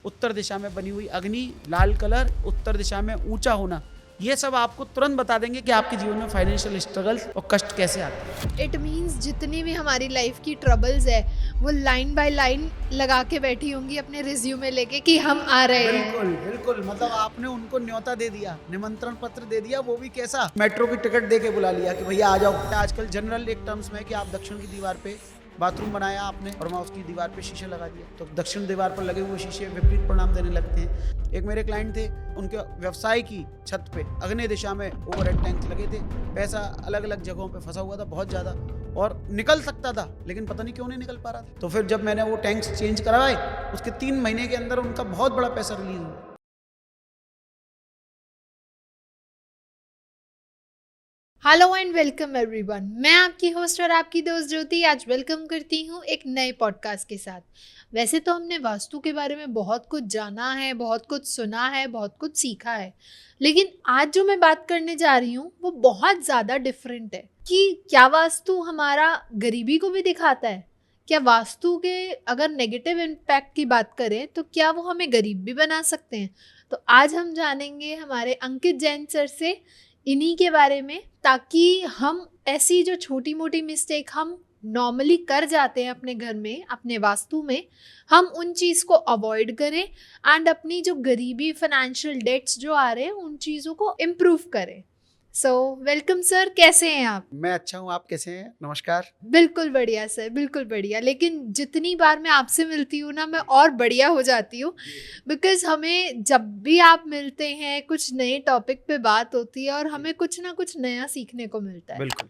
उत्तर दिशा में बनी हुई अग्नि, लाल कलर, उत्तर दिशा में ऊंचा होना, ये सब आपको तुरंत बता देंगे कि आपके जीवन में फाइनेंशियल स्ट्रगल्स और कष्ट कैसे आते हैं। इट मीन्स जितनी भी हमारी लाइफ की ट्रबल्स है वो लाइन बाय लाइन लगा के बैठी होंगी अपने रिज्यूमे लेके कि हम आ रहे हैं। बिल्कुल बिल्कुल, मतलब आपने उनको न्योता दे दिया, निमंत्रण पत्र दे दिया, वो भी कैसा, मेट्रो की टिकट दे के बुला लिया कि भैया आ जाओ। आजकल जनरल एक टर्म्स में कि आप दक्षिण की दीवार पे बाथरूम बनाया आपने और वहाँ उसकी दीवार पे शीशे लगा दिया, तो दक्षिण दीवार पर लगे हुए शीशे विपरीत परिणाम देने लगते हैं। एक मेरे क्लाइंट थे, उनके व्यवसाय की छत पे अग्नि दिशा में ओवरहेड टैंक्स लगे थे, पैसा अलग अलग जगहों पे फंसा हुआ था बहुत ज़्यादा, और निकल सकता था लेकिन पता नहीं क्यों नहीं निकल पा रहा था। तो फिर जब मैंने वो टैंक्स चेंज करवाए, उसके 3 महीने के अंदर उनका बहुत बड़ा पैसा रिलीज हुआ। हेलो एंड वेलकम एवरीवन, मैं आपकी होस्ट और आपकी दोस्त ज्योति आज वेलकम करती हूँ एक नए पॉडकास्ट के साथ। वैसे तो हमने वास्तु के बारे में बहुत कुछ जाना है, बहुत कुछ सुना है, बहुत कुछ सीखा है, लेकिन आज जो मैं बात करने जा रही हूँ वो बहुत ज़्यादा डिफरेंट है कि क्या वास्तु हमारा गरीबी को भी दिखाता है। क्या वास्तु के अगर नेगेटिव इम्पैक्ट की बात करें तो क्या वो हमें गरीब भी बना सकते हैं। तो आज हम जानेंगे हमारे अंकित जैन सर से इन्हीं के बारे में, ताकि हम ऐसी जो छोटी मोटी मिस्टेक हम नॉर्मली कर जाते हैं अपने घर में, अपने वास्तु में, हम उन चीज़ को अवॉइड करें एंड अपनी जो गरीबी, फाइनेंशियल डेट्स जो आ रहे हैं उन चीज़ों को इम्प्रूव करें। सो वेलकम सर, कैसे हैं आप? मैं अच्छा हूँ, आप कैसे हैं? नमस्कार। बिल्कुल बढ़िया सर, बिल्कुल बढ़िया। लेकिन जितनी बार मैं आपसे मिलती हूँ ना, मैं और बढ़िया हो जाती हूँ, बिकॉज हमें जब भी आप मिलते हैं कुछ नए टॉपिक पे बात होती है और हमें कुछ ना कुछ नया सीखने को मिलता है। बिल्कुल।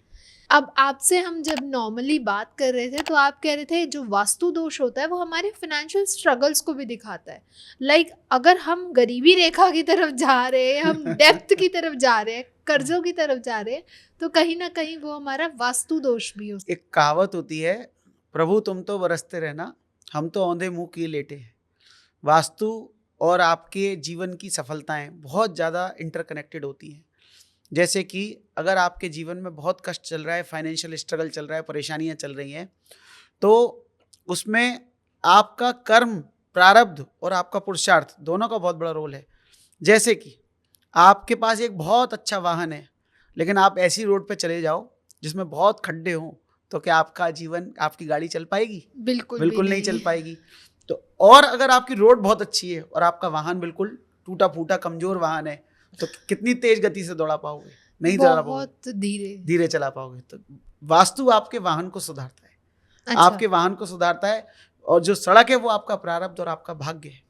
अब आपसे हम जब नॉर्मली बात कर रहे थे तो आप कह रहे थे जो वास्तु दोष होता है वो हमारे फाइनेंशियल स्ट्रगल्स को भी दिखाता है। लाइक अगर हम गरीबी रेखा की तरफ जा रहे हैं, हम डेप्थ की तरफ जा रहे हैं, कर्जों की तरफ जा रहे हैं, तो कहीं ना कहीं वो हमारा वास्तु दोष भी हो। एक कहावत होती है, प्रभु तुम तो बरसते रहना, हम तो औंधे मुंह किए लेटे हैं। वास्तु और आपके जीवन की सफलताएं बहुत ज़्यादा इंटरकनेक्टेड होती हैं। जैसे कि अगर आपके जीवन में बहुत कष्ट चल रहा है, फाइनेंशियल स्ट्रगल चल रहा है, परेशानियां चल रही हैं, तो उसमें आपका कर्म, प्रारब्ध और आपका पुरुषार्थ दोनों का बहुत बड़ा रोल है। जैसे कि आपके पास एक बहुत अच्छा वाहन है, लेकिन आप ऐसी रोड पे चले जाओ जिसमें बहुत खड्डे हों, तो क्या आपका जीवन, आपकी गाड़ी चल पाएगी? बिल्कुल बिल्कुल नहीं चल पाएगी। तो और अगर आपकी रोड बहुत अच्छी है और आपका वाहन बिल्कुल टूटा फूटा कमजोर वाहन है, तो कितनी तेज गति से दौड़ा पाओगे? नहीं चला पाओगे, बहुत धीरे धीरे चला पाओगे। तो वास्तु आपके वाहन को सुधारता है। अच्छा। आपके वाहन को सुधारता है, और जो सड़क है वो आपका प्रारब्ध और आपका भाग्य है।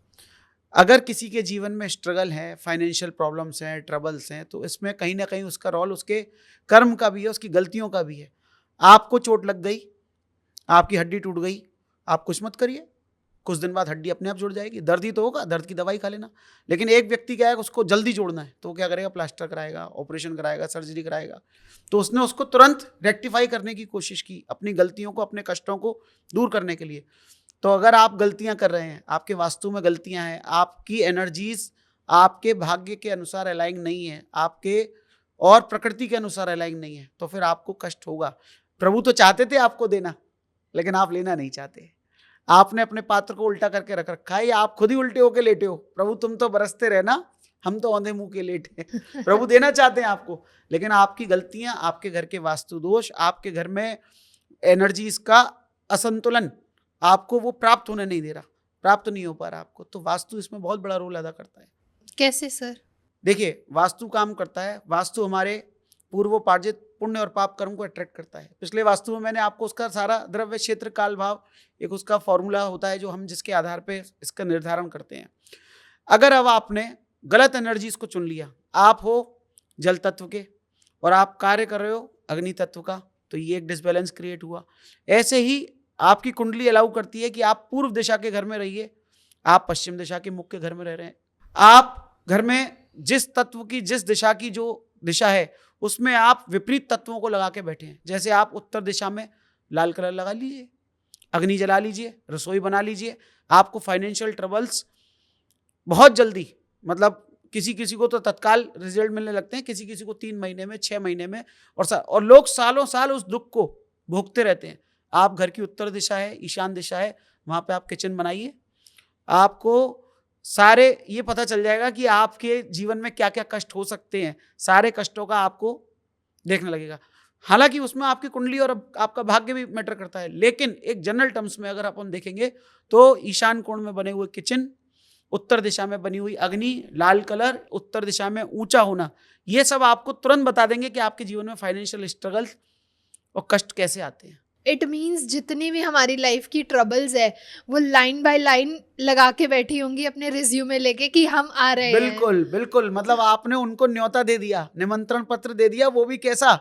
अगर किसी के जीवन में स्ट्रगल है, फाइनेंशियल प्रॉब्लम्स हैं, ट्रबल्स हैं, तो इसमें कहीं ना कहीं उसका रोल उसके कर्म का भी है, उसकी गलतियों का भी है। आपको चोट लग गई, आपकी हड्डी टूट गई, आप कुछ मत करिए, कुछ दिन बाद हड्डी अपने आप जुड़ जाएगी। दर्द ही तो होगा, दर्द की दवाई खा लेना। लेकिन एक व्यक्ति क्या है, उसको जल्दी जोड़ना है, तो वो क्या करेगा? प्लास्टर कराएगा, ऑपरेशन कराएगा, सर्जरी कराएगा। तो उसने उसको तुरंत रेक्टिफाई करने की कोशिश की, अपनी गलतियों को, अपने कष्टों को दूर करने के लिए। तो अगर आप गलतियां कर रहे हैं, आपके वास्तु में गलतियां हैं, आपकी एनर्जीज आपके भाग्य के अनुसार अलाइन नहीं है, आपके और प्रकृति के अनुसार अलाइन नहीं है, तो फिर आपको कष्ट होगा। प्रभु तो चाहते थे आपको देना, लेकिन आप लेना नहीं चाहते। आपने अपने पात्र को उल्टा करके रख रखा है, या आप खुद ही उल्टे होके लेटे हो। प्रभु तुम तो बरसते रहना, हम तो औंधे मुंह के लेटे। प्रभु देना चाहते हैं आपको, लेकिन आपकी गलतियां, आपके घर के वास्तु दोष, आपके घर में एनर्जीज का असंतुलन आपको वो प्राप्त होने नहीं दे रहा, प्राप्त नहीं हो पा रहा आपको। तो वास्तु इसमें बहुत बड़ा रोल अदा करता है। कैसे सर? देखिए, वास्तु काम करता है, वास्तु हमारे पूर्वोपार्जित पुण्य और पाप कर्म को अट्रैक्ट करता है। पिछले वास्तु में मैंने आपको उसका सारा द्रव्य क्षेत्र काल भाव, एक उसका फॉर्मूला होता है जो हम जिसके आधार पे इसका निर्धारण करते हैं। अगर अब आपने गलत एनर्जीज को चुन लिया, आप हो जल तत्व के और आप कार्य कर रहे हो अग्नि तत्व का, तो ये एक डिसबैलेंस क्रिएट हुआ। ऐसे ही आपकी कुंडली अलाउ करती है कि आप पूर्व दिशा के घर में रहिए, आप पश्चिम दिशा के मुख्य घर में रह रहे हैं। आप घर में जिस तत्व की, जिस दिशा की जो दिशा है, उसमें आप विपरीत तत्वों को लगा के बैठे हैं। जैसे आप उत्तर दिशा में लाल कलर लगा लीजिए, अग्नि जला लीजिए, रसोई बना लीजिए, आपको फाइनेंशियल ट्रबल्स बहुत जल्दी, मतलब किसी किसी को तो तत्काल रिजल्ट मिलने लगते हैं, किसी किसी को 3 महीने में, 6 महीने में, और लोग सालों साल उस दुख को भोगते रहते हैं। आप घर की उत्तर दिशा है, ईशान दिशा है, वहाँ पे आप किचन बनाइए, आपको सारे ये पता चल जाएगा कि आपके जीवन में क्या क्या कष्ट हो सकते हैं, सारे कष्टों का आपको देखने लगेगा। हालांकि उसमें आपकी कुंडली और आपका भाग्य भी मैटर करता है, लेकिन एक जनरल टर्म्स में अगर अपन देखेंगे तो ईशान कोण में बने हुए किचन, उत्तर दिशा में बनी हुई अग्नि, लाल कलर, उत्तर दिशा में ऊंचा होना, ये सब आपको तुरंत बता देंगे कि आपके जीवन में फाइनेंशियल स्ट्रगल और कष्ट कैसे आते हैं। इट मीन्स जितनी भी हमारी लाइफ की ट्रबल्स है वो लाइन बाय लाइन लगा के बैठी होंगी अपने रिज्यूमे लेके कि हम आ रहे हैं। बिल्कुल बिल्कुल, मतलब आपने उनको न्योता दे दिया, निमंत्रण पत्र दे दिया, वो भी कैसा,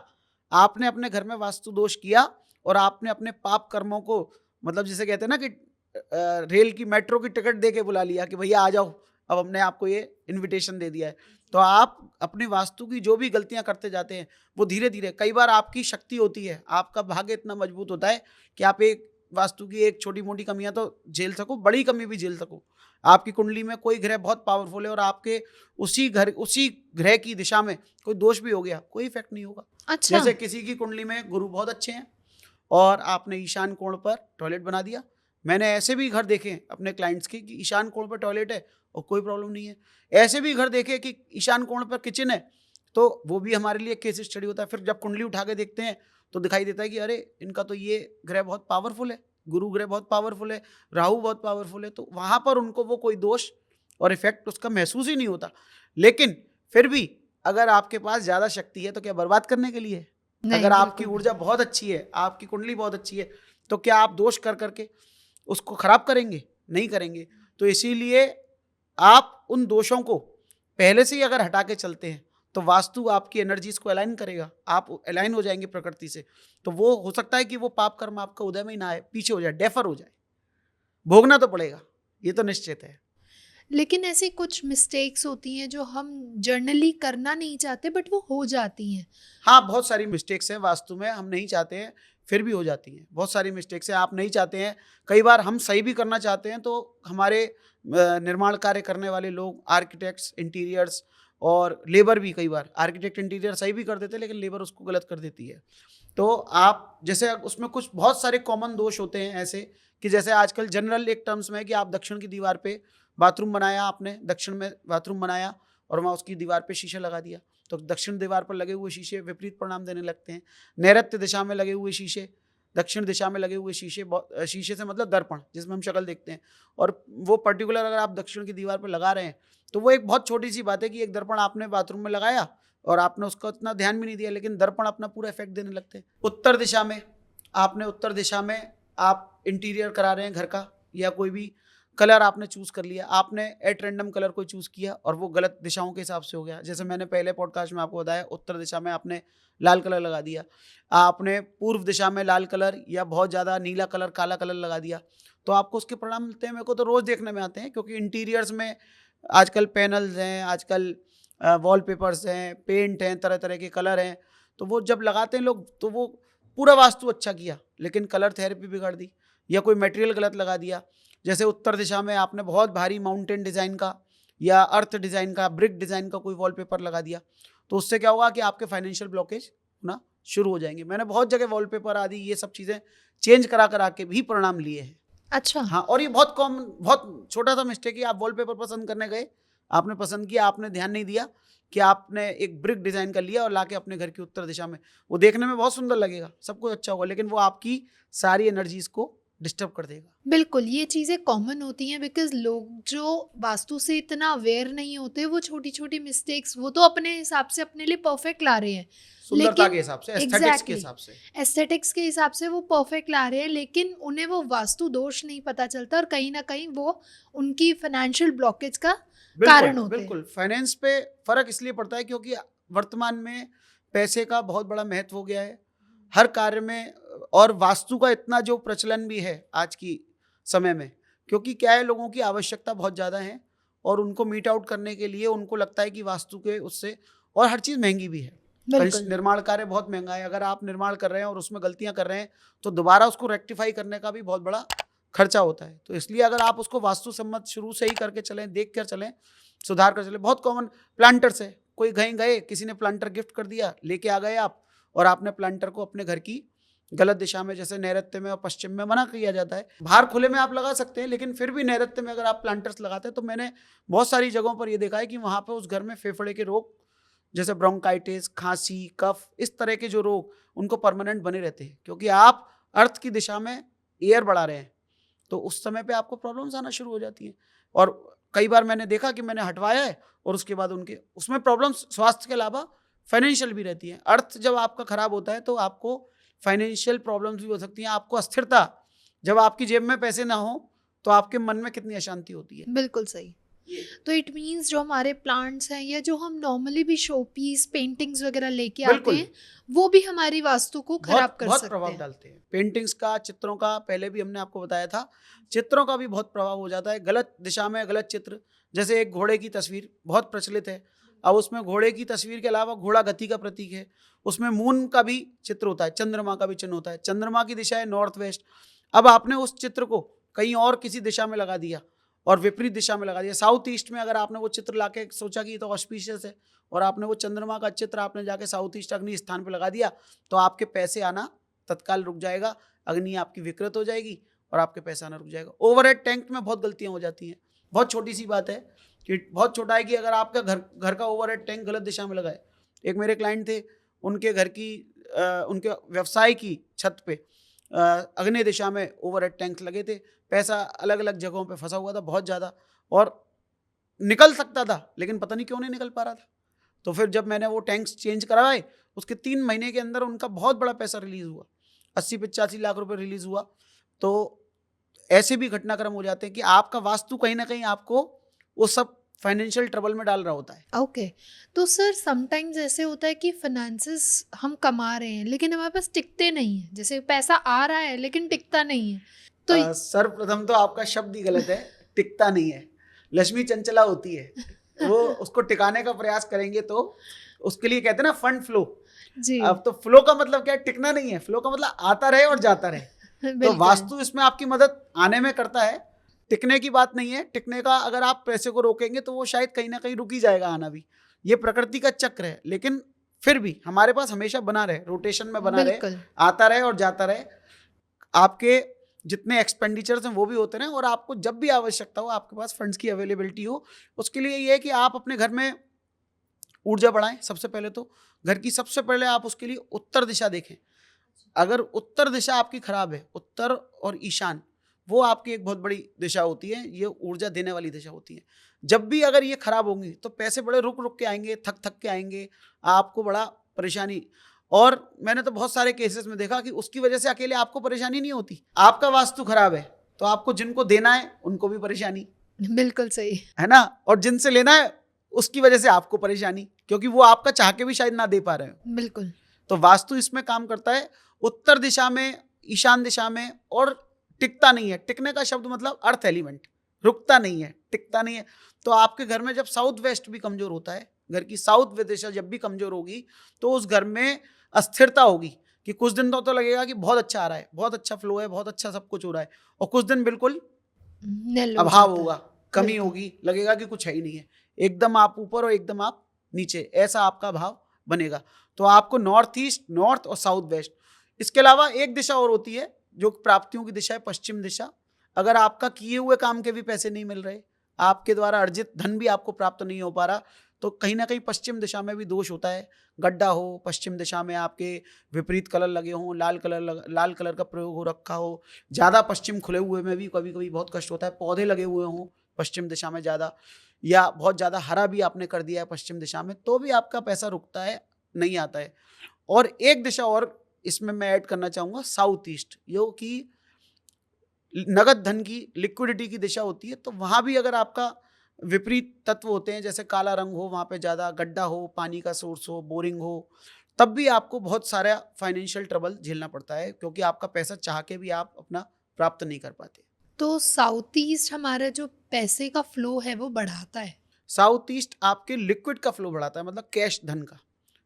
आपने अपने घर में वास्तु दोष किया और आपने अपने पाप कर्मों को, मतलब जिसे कहते हैं ना कि रेल की मेट्रो की टिकट दे के बुला लिया कि भैया आ जाओ, अब हमने आपको ये इनविटेशन दे दिया है। तो आप अपनी वास्तु की जो भी गलतियां करते जाते हैं वो धीरे धीरे, कई बार आपकी शक्ति होती है, आपका भाग्य इतना मजबूत होता है कि आप एक वास्तु की एक छोटी मोटी कमियां तो झेल सको, बड़ी कमी भी झेल सको। आपकी कुंडली में कोई ग्रह बहुत पावरफुल है और आपके उसी ग्रह की दिशा में कोई दोष भी हो गया, कोई इफेक्ट नहीं होगा। अच्छा। जैसे किसी की कुंडली में गुरु बहुत अच्छे हैं और आपने ईशान कोण पर टॉयलेट बना दिया, मैंने ऐसे भी घर देखे अपने क्लाइंट्स के कि ईशान कोण पर टॉयलेट है और कोई प्रॉब्लम नहीं है। ऐसे भी घर देखे कि ईशान कोण पर किचन है, तो वो भी हमारे लिए केस स्टडी होता है। फिर जब कुंडली उठा के देखते हैं तो दिखाई देता है कि अरे इनका तो ये ग्रह बहुत पावरफुल है, गुरु ग्रह बहुत पावरफुल है, राहु बहुत पावरफुल है, तो वहाँ पर उनको वो कोई दोष और इफेक्ट उसका महसूस ही नहीं होता। लेकिन फिर भी अगर आपके पास ज़्यादा शक्ति है तो क्या बर्बाद करने के लिए है? नहीं, अगर आपकी बिल्कुल ऊर्जा बहुत अच्छी है, आपकी कुंडली बहुत अच्छी है, तो क्या आप दोष कर करके उसको खराब करेंगे? नहीं करेंगे। तो इसीलिए आप उन दोषों को पहले से ही अगर हटा के चलते हैं तो वास्तु आपकी एनर्जीज को अलाइन करेगा, आप अलाइन हो जाएंगे प्रकृति से। तो वो हो सकता है कि वो पाप कर्म आपका उदय में ही ना आए, पीछे हो जाए, डेफर हो जाए, भोगना तो पड़ेगा, ये तो निश्चित है। लेकिन ऐसी कुछ मिस्टेक्स होती हैं जो हम जर्नली करना नहीं चाहते बट वो हो जाती हैं। हाँ, बहुत सारी मिस्टेक्स हैं वास्तु में, हम नहीं चाहते हैं फिर भी हो जाती हैं। बहुत सारी मिस्टेक्स हैं, आप नहीं चाहते हैं, कई बार हम सही भी करना चाहते हैं तो हमारे निर्माण कार्य करने वाले लोग, आर्किटेक्ट्स, इंटीरियर्स और लेबर भी, कई बार आर्किटेक्ट इंटीरियर सही भी कर देते हैं लेकिन लेबर उसको गलत कर देती है। तो आप जैसे उसमें कुछ बहुत सारे कॉमन दोष होते हैं ऐसे कि जैसे आजकल जनरल एक टर्म्स में है कि आप दक्षिण की दीवार पे बाथरूम बनाया, आपने दक्षिण में बाथरूम बनाया और वहाँ उसकी दीवार पे शीशा लगा दिया, तो दक्षिण दीवार पर लगे हुए शीशे विपरीत परिणाम देने लगते हैं। नैऋत्य दिशा में लगे हुए शीशे, दक्षिण दिशा में लगे हुए शीशे, शीशे से मतलब दर्पण जिसमें हम शक्ल देखते हैं, और वो पर्टिकुलर अगर आप दक्षिण की दीवार पर लगा रहे हैं तो वो एक बहुत छोटी सी बात है कि एक दर्पण आपने बाथरूम में लगाया और आपने उसका उतना ध्यान भी नहीं दिया, लेकिन दर्पण अपना पूरा इफेक्ट देने लगते हैं। उत्तर दिशा में आपने, उत्तर दिशा में आप इंटीरियर करा रहे हैं घर का, या कोई भी कलर आपने चूज कर लिया, आपने एट रैंडम कलर को चूज किया और वो गलत दिशाओं के हिसाब से हो गया। जैसे मैंने पहले पॉडकास्ट में आपको बताया, उत्तर दिशा में आपने लाल कलर लगा दिया, आपने पूर्व दिशा में लाल कलर या बहुत ज़्यादा नीला कलर, काला कलर लगा दिया, तो आपको उसके परिणाम मिलते हैं। मेरे को तो रोज़ देखने में आते हैं, क्योंकि इंटीरियर्स में आजकल पैनल्स हैं, आजकल वॉलपेपर्स हैं, पेंट हैं, तरह तरह के कलर हैं, तो वो जब लगाते हैं लोग तो वो पूरा वास्तु अच्छा किया लेकिन कलर थेरेपी बिगाड़ दी या कोई मटेरियल गलत लगा दिया। जैसे उत्तर दिशा में आपने बहुत भारी माउंटेन डिज़ाइन का या अर्थ डिज़ाइन का, ब्रिक डिज़ाइन का कोई वॉलपेपर लगा दिया, तो उससे क्या होगा कि आपके फाइनेंशियल ब्लॉकेज होना शुरू हो जाएंगे। मैंने बहुत जगह वॉलपेपर आदि ये सब चीज़ें चेंज करा के भी परिणाम लिए हैं। अच्छा। हाँ, और ये बहुत कॉमन, बहुत छोटा सा मिस्टेक है, आप वॉलपेपर पसंद करने गए, आपने पसंद किया, आपने ध्यान नहीं दिया कि आपने एक ब्रिक डिज़ाइन कर लिया और लाके अपने घर की उत्तर दिशा में, वो देखने में बहुत सुंदर लगेगा, सब कुछ अच्छा होगा, लेकिन वो आपकी सारी एनर्जीज को डिस्टर्ब कर देगा। बिल्कुल, ये चीज़ें कॉमन होती हैं बिकॉज़ लोग जो वास्तु से इतना अवेयर नहीं होते, वो छोटी-छोटी मिस्टेक्स वो तो अपने हिसाब से अपने लिए परफेक्ट ला रहे हैं। सुंदरता लेकिन के हिसाब से, एस्थेटिक्स के एग्जैक्टली हिसाब से। एस्थेटिक्स के हिसाब से वो परफेक्ट ला रहे हैं, लेकिन उन्हें वो वास्तु दोष नहीं पता चलता और कहीं ना कहीं वो उनकी फाइनेंशियल ब्लॉकेज का कारण होते हैं। बिल्कुल, फाइनेंस पे फर्क इसलिए पड़ता है क्योंकि वर्तमान में पैसे का बहुत बड़ा महत्व हो गया है हर कार्य में, और वास्तु का इतना जो प्रचलन भी है आज की समय में, क्योंकि क्या है, लोगों की आवश्यकता बहुत ज़्यादा है और उनको मीट आउट करने के लिए उनको लगता है कि वास्तु के उससे, और हर चीज़ महंगी भी है, निर्माण कार्य बहुत महंगा है। अगर आप निर्माण कर रहे हैं और उसमें गलतियां कर रहे हैं तो दोबारा उसको रेक्टिफाई करने का भी बहुत बड़ा खर्चा होता है। तो इसलिए अगर आप उसको वास्तु सम्मत शुरू से ही करके चलें, देख कर चलें, सुधार कर चलें। बहुत कॉमन प्लांटर्स है, कोई कहीं गए, किसी ने प्लांटर गिफ्ट कर दिया, लेके आ गए आप, और आपने प्लांटर को अपने घर की गलत दिशा में, जैसे नैऋत्य में और पश्चिम में मना किया जाता है। बाहर खुले में आप लगा सकते हैं, लेकिन फिर भी नैऋत्य में अगर आप प्लांटर्स लगाते हैं तो मैंने बहुत सारी जगहों पर ये देखा है कि वहाँ पे उस घर में फेफड़े के रोग, जैसे ब्रोंकाइटिस, खांसी, कफ, इस तरह के जो रोग उनको परमानेंट बने रहते हैं, क्योंकि आप अर्थ की दिशा में एयर बढ़ा रहे हैं। तो उस समय पे आपको प्रॉब्लम्स आना शुरू हो जाती हैं। और कई बार मैंने देखा कि मैंने हटवाया है और उसके बाद उनके उसमें प्रॉब्लम्स स्वास्थ्य के अलावा फाइनेंशियल भी रहती हैं। अर्थ जब आपका खराब होता है तो आपको फाइनेंशियल प्रॉब्लम्स भी हो सकती हैं, आपको अस्थिरता, जब आपकी जेब में पैसे ना हो तो आपके मन में कितनी अशांति होती है। बिल्कुल सही। तो इट मीन्स जो हमारे प्लांट्स हैं या जो हम नॉर्मली भी शो पीस पेंटिंग्स वगैरह लेके आते बिल्कुल। हैं, वो भी हमारी वास्तु को खराब कर बहुत सकते प्रभाव हैं। डालते हैं। पेंटिंग्स का, चित्रों का, पहले भी हमने आपको बताया था, चित्रों का भी बहुत प्रभाव हो जाता है। गलत दिशा में गलत चित्र, जैसे एक घोड़े की तस्वीर बहुत प्रचलित है। अब उसमें घोड़े की तस्वीर के अलावा घोड़ा गति का प्रतीक है, उसमें मून का भी चित्र होता है, चंद्रमा का भी चिन्ह होता है। चंद्रमा की दिशा है नॉर्थ वेस्ट। अब आपने उस चित्र को कहीं और किसी दिशा में लगा दिया और विपरीत दिशा में लगा दिया, साउथ ईस्ट में अगर आपने वो चित्र लाके सोचा कि ये तो ऑस्पिशियस है, और आपने वो चंद्रमा का चित्र आपने जाके साउथ ईस्ट अग्नि स्थान पे लगा दिया, तो आपके पैसे आना तत्काल रुक जाएगा, अग्नि आपकी विकृत हो जाएगी और आपके पैसे आना रुक जाएगा। ओवरहेड टैंक में बहुत गलतियां हो जाती हैं। बहुत छोटी सी बात है कि बहुत छोटा है कि अगर आपका घर का ओवरहेड टैंक गलत दिशा में लगा है। एक मेरे क्लाइंट थे, उनके घर की उनके व्यवसाय की छत पे अग्नि दिशा में ओवरहेड टैंक लगे थे। पैसा अलग अलग जगहों पे फंसा हुआ था बहुत ज़्यादा, और निकल सकता था लेकिन पता नहीं क्यों नहीं निकल पा रहा था। तो फिर जब मैंने वो टैंक्स चेंज करवाए, उसके 3 महीने के अंदर उनका बहुत बड़ा पैसा रिलीज हुआ, 80-85 लाख रुपए रिलीज हुआ। तो ऐसे भी घटनाक्रम हो जाते हैं कि आपका वास्तु कहीं ना कहीं आपको वो सब फाइनेंशियल ट्रबल में डाल रहा होता है। ओके। तो सर समटाइम्स ऐसे होता है कि फाइनेंसेस हम कमा रहे हैं लेकिन हमारे पास टिकते नहीं है, जैसे पैसा आ रहा है लेकिन टिकता नहीं है। तो सर्वप्रथम तो आपका शब्द ही गलत है, टिकता नहीं है। लक्ष्मी चंचला होती है, वो उसको टिकाने का प्रयास करेंगे तो उसके लिए कहते हैं ना फंड फ्लो। जी। अब तो फ्लो का मतलब क्या है? टिकना नहीं है। फ्लो का मतलब आता रहे और जाता रहे। तो बिल्कुल। वास्तु इसमें आपकी मदद आने में करता है, टिकने की बात नहीं है। टिकने का अगर आप पैसे को रोकेंगे तो वो शायद कहीं ना कहीं रुक ही जाएगा आना भी। ये प्रकृति का चक्र है, लेकिन फिर भी हमारे पास हमेशा बना रहे, रोटेशन में बना रहे, बिल्कुल। आता रहे और जाता रहे। आपके जितने एक्सपेंडिचर्स हैं वो भी होते रहे, और आपको जब भी आवश्यकता हो, आपके पास फंड्स की अवेलेबिलिटी हो। उसके लिए ये है कि आप अपने घर में ऊर्जा बढ़ाएं। सबसे पहले तो घर की सबसे पहले आप उसके लिए उत्तर दिशा देखें। अगर उत्तर दिशा आपकी खराब है, उत्तर और ईशान, वो आपकी एक बहुत बड़ी दिशा होती है, ये ऊर्जा देने वाली दिशा होती है। जब भी अगर ये खराब होंगी तो पैसे बड़े रुक रुक के आएंगे, थक थक के आएंगे, आपको बड़ा परेशानी। और मैंने तो बहुत सारे केसेस में देखा कि उसकी वजह से अकेले आपको परेशानी नहीं होती, आपका वास्तु खराब है तो आपको जिनको देना है उनको भी परेशानी, बिल्कुल सही है ना, और जिनसे लेना है उसकी वजह से आपको परेशानी, क्योंकि वो आपका चाह के भी शायद ना दे पा रहे हो। बिल्कुल। तो वास्तु इसमें काम करता है, उत्तर दिशा में, ईशान दिशा में। और टिकता नहीं है, टिकने का शब्द मतलब अर्थ एलिमेंट, रुकता नहीं है, टिकता नहीं है। तो आपके घर में जब साउथ वेस्ट भी कमजोर होता है, घर की साउथ वेस्ट दिशा जब भी कमजोर होगी तो उस घर में अस्थिरता होगी कि कुछ दिन तो लगेगा कि बहुत अच्छा आ रहा है, बहुत अच्छा फ्लो है, बहुत अच्छा सब कुछ हो रहा है, और कुछ दिन बिल्कुल नल हो अभाव जाता है। होगा, कमी बिल्कुल। होगी, लगेगा कि कुछ है ही नहीं है। एकदम आप ऊपर और एकदम आप नीचे, ऐसा आपका भाव बनेगा। तो आपको नॉर्थ ईस्ट, नॉर्थ और साउथ वेस्ट, इसके अलावा एक दिशा और होती है जो प्राप्तियों की दिशा है, पश्चिम दिशा। अगर आपका किए हुए काम के भी पैसे नहीं मिल रहे, आपके द्वारा अर्जित धन भी आपको प्राप्त नहीं हो पा रहा, तो कहीं ना कहीं पश्चिम दिशा में भी दोष होता है। गड्ढा हो, पश्चिम दिशा में आपके विपरीत कलर लगे हों, लाल कलर का प्रयोग हो रखा हो, ज़्यादा पश्चिम खुले हुए में भी कभी कभी बहुत कष्ट होता है। पौधे लगे हुए हों पश्चिम दिशा में ज़्यादा, या बहुत ज़्यादा हरा भी आपने कर दिया है पश्चिम दिशा में, तो भी आपका पैसा रुकता है, नहीं आता है। और एक दिशा और इसमें मैं ऐड करना चाहूँगा, साउथ ईस्ट, जो कि नगद धन की, लिक्विडिटी की दिशा होती है। तो वहाँ भी अगर आपका विपरीत तत्व होते हैं, जैसे काला रंग हो, वहाँ पे ज़्यादा गड्ढा हो, पानी का सोर्स हो, बोरिंग हो, तब भी आपको बहुत सारा फाइनेंशियल ट्रबल झेलना पड़ता है, क्योंकि आपका पैसा चाह के भी आप अपना प्राप्त नहीं कर पाते। तो साउथ ईस्ट हमारा जो पैसे का फ्लो है वो बढ़ाता है। साउथ ईस्ट आपके लिक्विड का फ्लो बढ़ाता है, मतलब कैश धन का,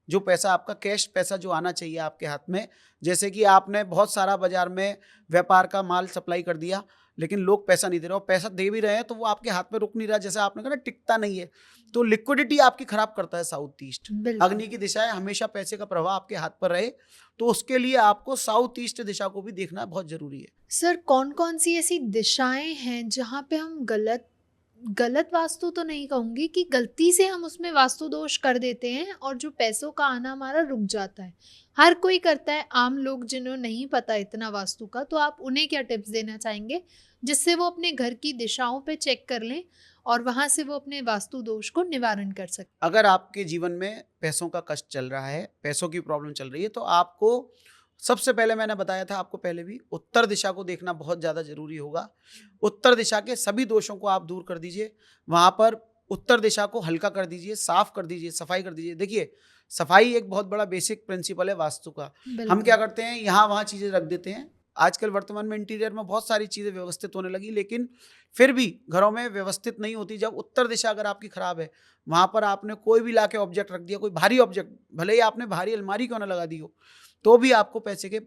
जो पैसा आपका कैश पैसा जो आना चाहिए आपके हाथ में। जैसे कि आपने बहुत सारा बाजार में व्यापार का माल सप्लाई कर दिया, लेकिन लोग पैसा नहीं दे रहे, और पैसा दे भी रहे हैं तो वो आपके हाथ में रुक नहीं रहा, जैसे आपने कहा ना, टिकता नहीं है। तो लिक्विडिटी आपकी खराब करता है साउथ ईस्ट। बिल्कुल। अग्नि की दिशा है, हमेशा पैसे का प्रवाह आपके हाथ पर रहे, तो उसके लिए आपको साउथ ईस्ट दिशा को भी देखना बहुत जरूरी है। सर कौन कौन सी ऐसी दिशाएं हैं जहाँ पे हम गलत वास्तु तो नहीं कहूंगी, कि गलती से हम उसमें वास्तु दोष कर देते हैं और जो पैसों का आना हमारा रुक जाता है? हर कोई करता है, आम लोग जिन्हें नहीं पता इतना वास्तु का, तो आप उन्हें क्या टिप्स देना चाहेंगे जिससे वो अपने घर की दिशाओं पे चेक कर लें और वहां से वो अपने वास्तु दोष को निवारण कर सकें? अगर आपके जीवन में पैसों का कष्ट चल रहा है, पैसों की प्रॉब्लम चल रही है, तो आपको सबसे पहले, मैंने बताया था आपको पहले भी, उत्तर दिशा को देखना बहुत ज़्यादा जरूरी होगा। उत्तर दिशा के सभी दोषों को आप दूर कर दीजिए, वहाँ पर उत्तर दिशा को हल्का कर दीजिए, साफ कर दीजिए, सफाई कर दीजिए। देखिए, सफाई एक बहुत बड़ा बेसिक प्रिंसिपल है वास्तु का। हम बिल्कुल। क्या करते हैं, यहाँ वहाँ चीज़ें रख देते हैं। आजकल वर्तमान में इंटीरियर में बहुत सारी चीज़ें व्यवस्थित होने लगी, लेकिन फिर भी घरों में व्यवस्थित नहीं होती। जब उत्तर दिशा अगर आपकी खराब है, वहाँ पर आपने कोई भी लाके ऑब्जेक्ट रख दिया, कोई भारी ऑब्जेक्ट, भले ही आपने भारी अलमारी क्यों ना लगा दी हो, तो भी आपको पैसे के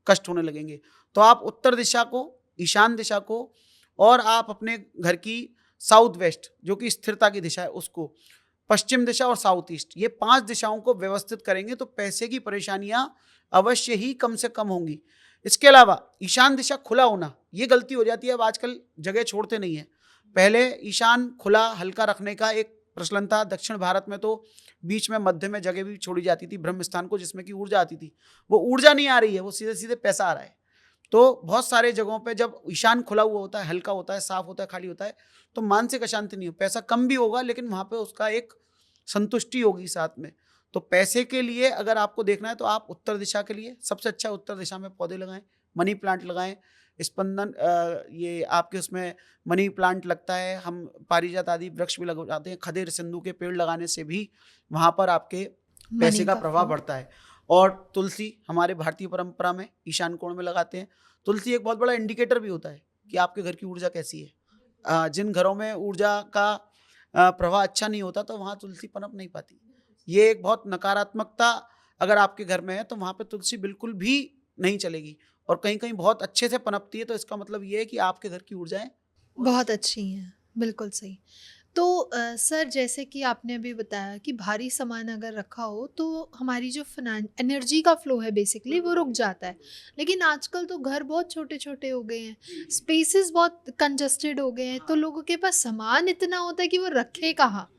कष्ट होने लगेंगे। तो आप उत्तर दिशा को, ईशान दिशा को, और आप अपने घर की साउथ वेस्ट जो कि स्थिरता की दिशा है उसको, पश्चिम दिशा और साउथ ईस्ट, ये 5 दिशाओं को व्यवस्थित करेंगे तो पैसे की परेशानियां अवश्य ही कम से कम होंगी। इसके अलावा ईशान दिशा खुला होना, ये गलती हो जाती है, अब आजकल जगह छोड़ते नहीं है। पहले ईशान खुला हल्का रखने का एक प्रचलन था। दक्षिण भारत में तो बीच में मध्य में जगह भी छोड़ी जाती थी ब्रह्म स्थान को, जिसमें की ऊर्जा आती थी। वो ऊर्जा नहीं आ रही है, वो सीधे सीधे पैसा आ रहा है। तो बहुत सारे जगहों पे जब ईशान खुला हुआ होता है, हल्का होता है, साफ होता है, खाली होता है, तो मानसिक अशांति नहीं हो, पैसा कम भी होगा लेकिन वहाँ पे उसका एक संतुष्टि होगी साथ में। तो पैसे के लिए अगर आपको देखना है तो आप उत्तर दिशा के लिए सबसे अच्छा उत्तर दिशा में पौधे लगाएं, मनी प्लांट लगाएं, स्पंदन, ये आपके उसमें मनी प्लांट लगता है, हम पारिजात आदि वृक्ष भी लगाते हैं। खदेर सिंधु के पेड़ लगाने से भी वहाँ पर आपके पैसे मनी का का प्रवाह flow। बढ़ता है। और तुलसी हमारे भारतीय परंपरा में ईशान कोण में लगाते हैं। तुलसी एक बहुत बड़ा इंडिकेटर भी होता है कि आपके घर की ऊर्जा कैसी है। जिन घरों में ऊर्जा का प्रवाह अच्छा नहीं होता तो वहाँ तुलसी पनप नहीं पाती। ये एक बहुत नकारात्मकता अगर आपके घर में है तो वहाँ पे तुलसी बिल्कुल भी नहीं चलेगी, और कहीं कहीं बहुत अच्छे से पनपती है, तो इसका मतलब ये है कि आपके घर की ऊर्जाएं बहुत अच्छी हैं, बिल्कुल सही। तो सर जैसे कि आपने अभी बताया कि भारी सामान अगर रखा हो तो हमारी जो एनर्जी का फ्लो है बेसिकली वो रुक जाता है। लेकिन आजकल तो घर बहुत छोटे छोटे हो गए हैं, स्पेसेस बहुत कंजस्टेड हो गए हैं, तो लोगों के पास सामान इतना होता है कि वो रखे कहाँ?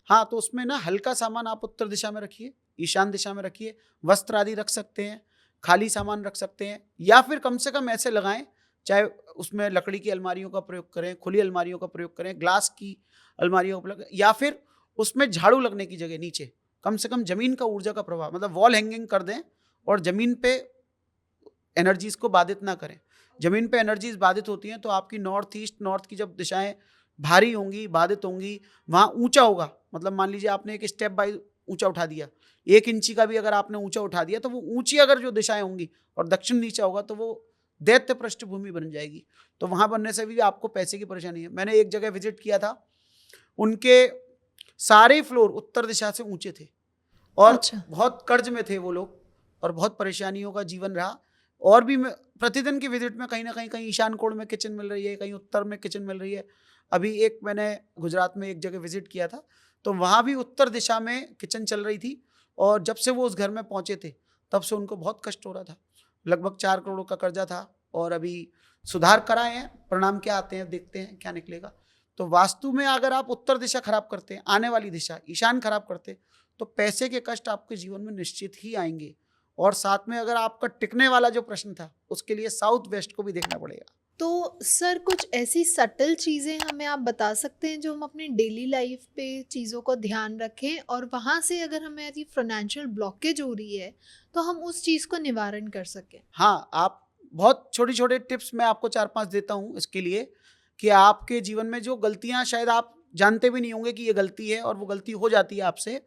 हाँ, तो उसमें ना हल्का सामान आप उत्तर दिशा में रखिए, ईशान दिशा में रखिए। वस्त्र आदि रख सकते हैं, खाली सामान रख सकते हैं, या फिर कम से कम ऐसे लगाएं, चाहे उसमें लकड़ी की अलमारियों का प्रयोग करें, खुली अलमारियों का प्रयोग करें, ग्लास की अलमारियों का प्रयोग, या फिर उसमें झाड़ू लगने की जगह नीचे कम से कम जमीन का ऊर्जा का प्रभाव, मतलब वॉल हैंगिंग कर दें, और जमीन पे एनर्जीज को बाधित ना करें। जमीन पे एनर्जीज बाधित होती हैं तो आपकी नॉर्थ ईस्ट, नॉर्थ की जब दिशाएं भारी होंगी, बाधित होंगी, वहाँ ऊंचा होगा। मतलब मान लीजिए आपने एक स्टेप बाय ऊंचा उठा दिया, 1 इंची का भी अगर आपने ऊंचा उठा दिया, तो वो ऊंची अगर जो दिशाएं होंगी और दक्षिण नीचा होगा तो वो दैत्य पृष्ठभूमि बन जाएगी। तो वहाँ बनने से भी आपको पैसे की परेशानी है। मैंने एक जगह विजिट किया था, उनके सारे फ्लोर उत्तर दिशा से ऊंचे थे, और अच्छा। बहुत कर्ज में थे वो लोग, और बहुत परेशानियों का जीवन रहा। और भी प्रतिदिन की विजिट में कहीं ना कहीं, कहीं ईशान कोण में किचन मिल रही है, कहीं उत्तर में किचन मिल रही है। अभी एक मैंने गुजरात में एक जगह विजिट किया था, तो वहाँ भी उत्तर दिशा में किचन चल रही थी, और जब से वो उस घर में पहुँचे थे तब से उनको बहुत कष्ट हो रहा था। लगभग 4 करोड़ का कर्जा था, और अभी सुधार कराए हैं, परिणाम क्या आते हैं देखते हैं क्या निकलेगा। तो वास्तु में अगर आप उत्तर दिशा खराब करते हैं, आने वाली दिशा ईशान खराब करते, तो पैसे के कष्ट आपके जीवन में निश्चित ही आएंगे। और साथ में अगर आपका टिकने वाला जो प्रश्न था, उसके लिए साउथ वेस्ट को भी देखना पड़ेगा। तो सर कुछ ऐसी सटल चीज़ें हमें आप बता सकते हैं जो हम अपनी डेली लाइफ पे चीज़ों को ध्यान रखें, और वहाँ से अगर हमें यदि फाइनेंशियल ब्लॉकेज हो रही है तो हम उस चीज़ को निवारण कर सकें? हाँ, आप बहुत छोटे छोटे टिप्स मैं आपको 4-5 देता हूँ इसके लिए, कि आपके जीवन में जो गलतियाँ शायद आप जानते भी नहीं होंगे कि ये गलती है, और वो गलती हो जाती है आपसे।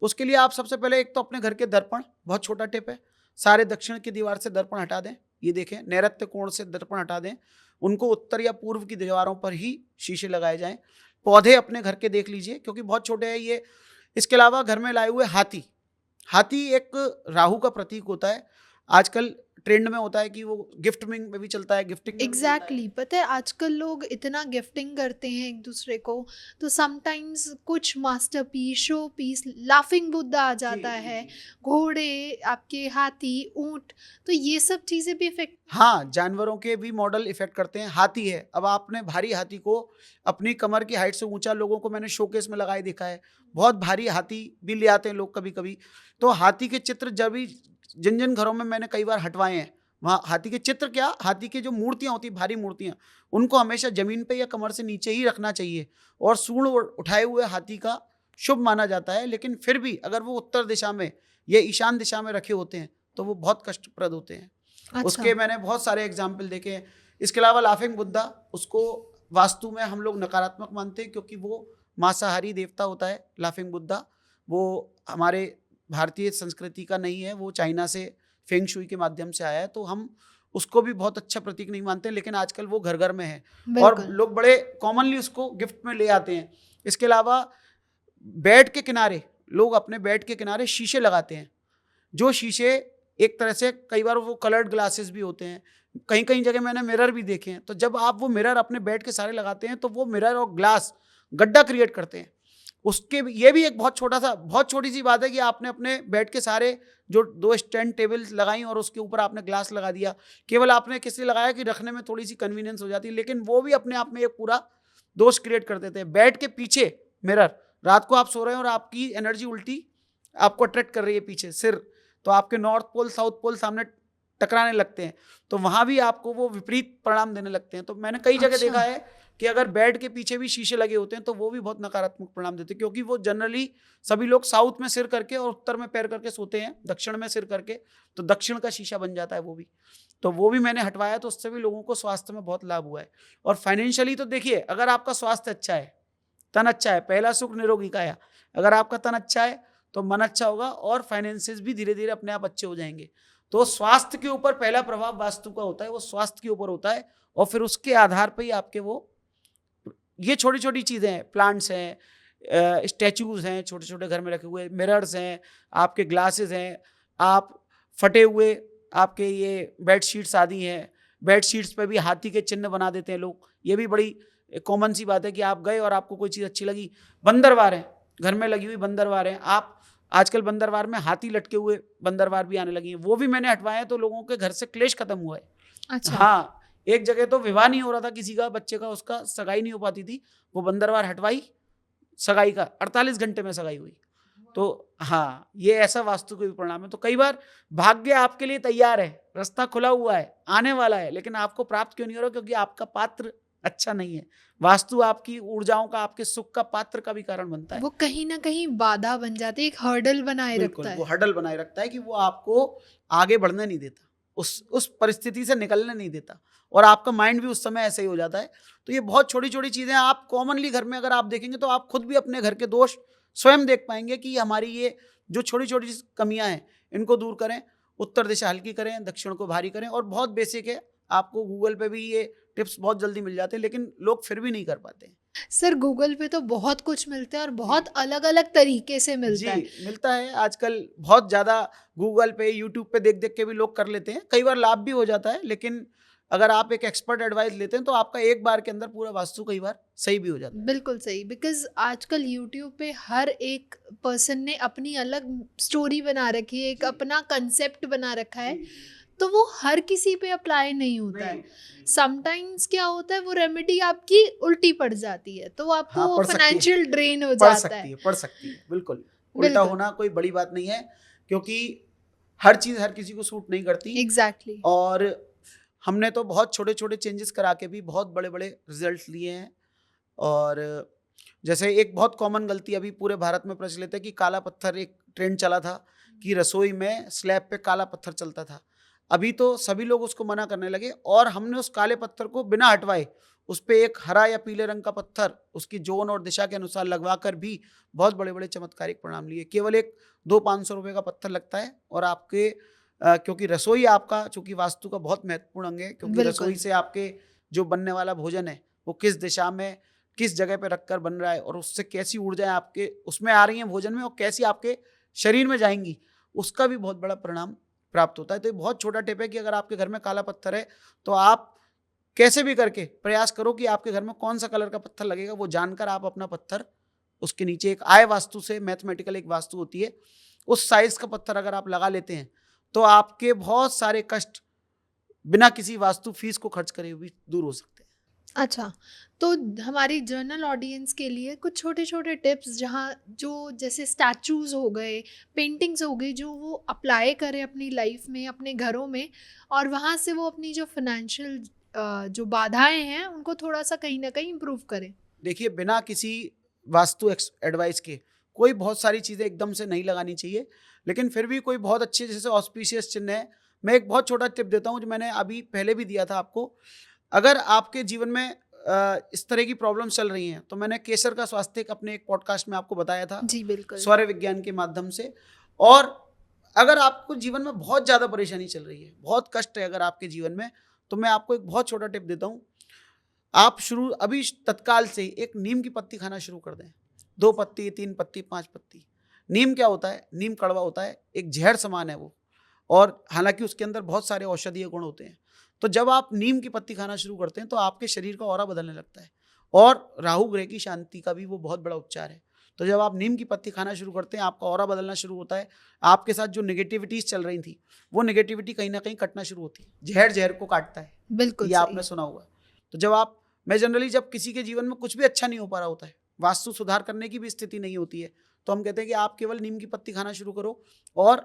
उसके लिए आप सबसे पहले एक तो अपने घर के दर्पण, बहुत छोटा टिप है, सारे दक्षिण की दीवार से दर्पण हटा दें। ये देखें, नैऋत्य कोण से दर्पण हटा दें, उनको उत्तर या पूर्व की दीवारों पर ही शीशे लगाए जाएं। पौधे अपने घर के देख लीजिए, क्योंकि बहुत छोटे हैं ये। इसके अलावा घर में लाए हुए हाथी, हाथी एक राहु का प्रतीक होता है। आजकल ट्रेंड में होता है कि वो गिफ्टिंग में भी चलता है, गिफ्टिंग में भी चलता है। एग्जैक्टली पता है आजकल लोग इतना गिफ्टिंग करते हैं एक दूसरे को, तो समटाइम्स कुछ masterpiece, show piece, laughing Buddha आ जी जाता जी है, जी। घोड़े, आपके हाथी, ऊंट, तो ये सब चीज़ें भी इफेक्ट। हाँ, जानवरों के भी मॉडल इफ़ेक्ट करते हैं। हाथी है, अब आपने भारी हाथी को अपनी कमर की हाइट से ऊँचा, लोगों को मैंने शोकेस में लगाए देखा है। बहुत भारी हाथी भी ले आते हैं लोग कभी-कभी। तो हाथी के चित्र जब भी जिन-जिन घरों में मैंने कई बार हटवाए हैं, वहाँ हाथी के चित्र क्या, हाथी की जो मूर्तियाँ होती हैं, भारी मूर्तियाँ, उनको हमेशा ज़मीन पे या कमर से नीचे ही रखना चाहिए और सूँड उठाए हुए हाथी का शुभ माना जाता है। लेकिन फिर भी अगर वो उत्तर दिशा में या ईशान दिशा में रखे होते हैं, तो वो बहुत कष्टप्रद होते हैं। अच्छा। उसके मैंने बहुत सारे एग्जाम्पल देखे हैं। इसके अलावा लाफिंग बुद्धा, उसको वास्तु में हम लोग नकारात्मक मानते हैं क्योंकि वो मांसाहारी देवता होता है। लाफिंग बुद्धा वो हमारे भारतीय संस्कृति का नहीं है, वो चाइना से फेंग शुई के माध्यम से आया है, तो हम उसको भी बहुत अच्छा प्रतीक नहीं मानते। लेकिन आजकल वो घर घर में है और बिल्कुल। लोग बड़े कॉमनली उसको गिफ्ट में ले आते हैं। इसके अलावा बेड के किनारे, लोग अपने बेड के किनारे शीशे लगाते हैं, जो शीशे एक तरह से कई बार वो कलर्ड ग्लासेस भी होते हैं। कहीं-कहीं जगह मैंने मिरर भी देखे हैं। तो जब आप वो मिरर अपने बेड के सहारे लगाते हैं, तो वो मिरर और ग्लास गड्ढा क्रिएट करते हैं। उसके ये भी एक बहुत छोटी-सी बात है कि आपने अपने बेड के सहारे जो 2 स्टैंड टेबल लगाई और उसके ऊपर आपने ग्लास लगा दिया। केवल आपने किस लिए लगाया कि रखने में थोड़ी-सी कन्वीनियंस हो जाती है, लेकिन वो भी अपने आप में एक पूरा दोष क्रिएट कर देते हैं। बेड के पीछे मिरर, रात को आप सो रहे हैं और आपकी एनर्जी उल्टी आपको अट्रैक्ट कर रही है पीछे सिर, तो आपके नॉर्थ पोल, साउथ पोल सामने टकराने लगते हैं, तो वहाँ भी आपको वो विपरीत परिणाम देने लगते हैं। तो मैंने कई जगह अच्छा। देखा है कि अगर बेड के पीछे भी शीशे लगे होते हैं, तो वो भी बहुत नकारात्मक परिणाम देते हैं, क्योंकि वो जनरली सभी लोग साउथ में सिर करके और उत्तर में पैर करके सोते हैं, दक्षिण में सिर करके, तो दक्षिण का शीशा बन जाता है वो भी। तो वो भी मैंने हटवाया, तो उससे भी लोगों को स्वास्थ्य में बहुत लाभ हुआ है। और फाइनेंशियली तो देखिए, अगर आपका स्वास्थ्य अच्छा है, तन अच्छा है, पहला सुख निरोगी काया, अगर आपका तन अच्छा है तो मन अच्छा होगा और फाइनेंसेस भी धीरे धीरे अपने आप अच्छे हो जाएंगे। तो स्वास्थ्य के ऊपर पहला प्रभाव वास्तु का होता है, वो स्वास्थ्य के ऊपर होता है और फिर उसके आधार पर ही आपके वो ये छोटी छोटी चीज़ें हैं, प्लांट्स हैं, स्टैचूज हैं छोटे छोटे घर में रखे हुए, मिरर्स हैं, आपके ग्लासेस हैं, आप फटे हुए आपके ये बेड शीट्स आदि हैं, बेड शीट्स पे भी हाथी के चिन्ह बना देते हैं लोग। ये भी बड़ी कॉमन सी बात है कि आप गए और आपको कोई चीज़ अच्छी लगी। बंदरवार है, घर में लगी हुई बंदरवार है, आप आजकल बंदरवार में हाथी लटके हुए बंदरवार भी आने लगी हैं, वो भी मैंने हटवाए हैं, तो लोगों के घर से क्लेश खत्म हुआ है। अच्छा। हाँ, एक जगह तो विवाह नहीं हो रहा था किसी का, बच्चे का, उसका सगाई नहीं हो पाती थी, वो बंदरवार हटवाई, सगाई का 48 घंटे में सगाई हुई। तो हाँ, ये ऐसा वास्तु का भी परिणाम है। तो कई बार भाग्य आपके लिए तैयार है, रास्ता खुला हुआ है, आने वाला है, लेकिन आपको प्राप्त क्यों नहीं हो रहा? क्योंकि आपका पात्र अच्छा नहीं है। वास्तु आपकी ऊर्जाओं का, आपके सुख का, पात्र का भी कारण बनता है। वो कहीं ना कहीं बाधा बन जाती है, एक हर्डल बनाए बिल्कुल, रखता वो है। हर्डल बनाए रखता है कि वो आपको आगे बढ़ने नहीं देता, उस परिस्थिति से निकलने नहीं देता और आपका माइंड भी उस समय ऐसे ही हो जाता है। तो ये बहुत छोटी-छोटी चीज़ें आप कॉमनली घर में अगर आप देखेंगे, तो आप खुद भी अपने घर के दोष स्वयं देख पाएँगे कि हमारी ये जो छोटी-छोटी कमियाँ हैं, इनको दूर करें, उत्तर दिशा हल्की करें, दक्षिण को भारी करें। और बहुत बेसिक है, आपको गूगल पे भी ये टिप्स बहुत जल्दी मिल जाते हैं, लेकिन लोग फिर भी नहीं कर पाते हैं। सर गूगल पे तो बहुत कुछ मिलता है और जी। बहुत अलग अलग तरीके से मिलता है। जी, मिलता है आजकल बहुत ज़्यादा। गूगल पे, यूट्यूब पे देख-देख के भी लोग कर लेते हैं। कई बार लाभ भी हो जाता है, लेकिन अगर आप एक एक्सपर्ट एडवाइस लेते हैं, तो आपका एक बार के अंदर पूरा वास्तु कई बार सही भी हो जाता है। बिल्कुल सही, बिकॉज आजकल यूट्यूब पे हर एक पर्सन ने अपनी अलग स्टोरी बना रखी है, एक जी। अपना कंसेप्ट बना रखा है, जी, जी, तो वो हर किसी पे अप्लाई नहीं होता है। नहीं। समटाइम्स क्या होता है, वो रेमेडी आपकी उल्टी पड़ जाती है, तो हाँ, आपको पड़ सकती है, फाइनेंशियल ड्रेन हो पड़ जाता सकती है। है, पड़ सकती है, बिल्कुल। उल्टा बिल्कुल। होना कोई बड़ी बात नहीं है, क्योंकि हर चीज़ हर किसी को सूट नहीं करती। एग्जैक्टली। और हमने तो बहुत छोटे-छोटे चेंजेस करा के भी बहुत बड़े-बड़े रिजल्ट्स लिए हैं। और जैसे एक बहुत कॉमन गलती अभी पूरे भारत में प्रचलित है कि काला पत्थर, एक ट्रेंड चला था कि रसोई में स्लैब पे काला पत्थर चलता था। अभी तो सभी लोग उसको मना करने लगे और हमने उस काले पत्थर को बिना हटवाए उस पे एक हरा या पीले रंग का पत्थर उसकी जोन और दिशा के अनुसार लगवा कर भी बहुत बड़े-बड़े चमत्कारिक परिणाम लिए। केवल एक 200-500 रुपए का पत्थर लगता है और आपके क्योंकि रसोई आपका, चूँकि वास्तु का बहुत महत्वपूर्ण अंग है, क्योंकि रसोई बिल्कुल। से आपके जो बनने वाला भोजन है, वो किस दिशा में, किस जगह पे रखकर बन रहा है और उससे कैसी ऊर्जाएँ आपके उसमें आ रही हैं भोजन में और कैसी आपके शरीर में जाएँगी, उसका भी बहुत बड़ा परिणाम प्राप्त होता है। तो ये बहुत छोटा टिप है कि अगर आपके घर में काला पत्थर है तो आप कैसे भी करके प्रयास करो कि आपके घर में कौन सा कलर का पत्थर लगेगा, वो जानकर आप अपना पत्थर उसके नीचे एक आय वास्तु से, मैथमेटिकल एक वास्तु होती है, उस साइज का पत्थर अगर आप लगा लेते हैं तो आपके बहुत सारे कष्ट बिना किसी वास्तु फीस को खर्च करे भी दूर हो सकते हैं। अच्छा, तो हमारी जनरल ऑडियंस के लिए कुछ छोटे छोटे टिप्स, जहाँ जो जैसे स्टैचूज हो गए, पेंटिंग्स हो गई, जो वो अप्लाई करें अपनी लाइफ में, अपने घरों में, और वहाँ से वो अपनी जो फाइनेंशियल जो बाधाएं हैं उनको थोड़ा सा कहीं ना कहीं इम्प्रूव करें। देखिए, बिना किसी वास्तु एडवाइस के कोई बहुत सारी चीज़ें एकदम से नहीं लगानी चाहिए, लेकिन फिर भी कोई बहुत अच्छे जैसे ऑस्पिशियस चिन्ह है। मैं एक बहुत छोटा टिप देता हूँ जो मैंने अभी पहले भी दिया था आपको। अगर आपके जीवन में इस तरह की प्रॉब्लम्स चल रही हैं तो मैंने केसर का स्वास्थ्य अपने एक पॉडकास्ट में आपको बताया था, जी बिल्कुल। सौर्य विज्ञान के माध्यम से। और अगर आपको जीवन में बहुत ज़्यादा परेशानी चल रही है, बहुत कष्ट है अगर आपके जीवन में, तो मैं आपको एक बहुत छोटा टिप देता हूँ। आप अभी तत्काल से एक नीम की पत्ती खाना शुरू कर दें। 2 पत्ती, 3 पत्ती, 5 पत्ती। नीम क्या होता है? नीम कड़वा होता है, एक जहर समान है वो, और हालांकि उसके अंदर बहुत सारे औषधीय गुण होते हैं। तो जब आप नीम की पत्ती खाना शुरू करते हैं तो आपके शरीर का ऑरा बदलने लगता है, और राहु ग्रह की शांति का भी वो बहुत बड़ा उपचार है। तो जब आप नीम की पत्ती खाना शुरू करते हैं, आपका ऑरा बदलना शुरू होता है। आपके साथ जो नेगेटिविटीज चल रही थी, वो नेगेटिविटी कहीं ना कहीं कटना शुरू होती है। जहर जहर को काटता है, बिल्कुल ये आपने सुना होगा। तो मैं जनरली जब किसी के जीवन में कुछ भी अच्छा नहीं हो पा रहा होता है, वास्तु सुधार करने की भी स्थिति नहीं होती है, तो हम कहते हैं कि आप केवल नीम की पत्ती खाना शुरू करो, और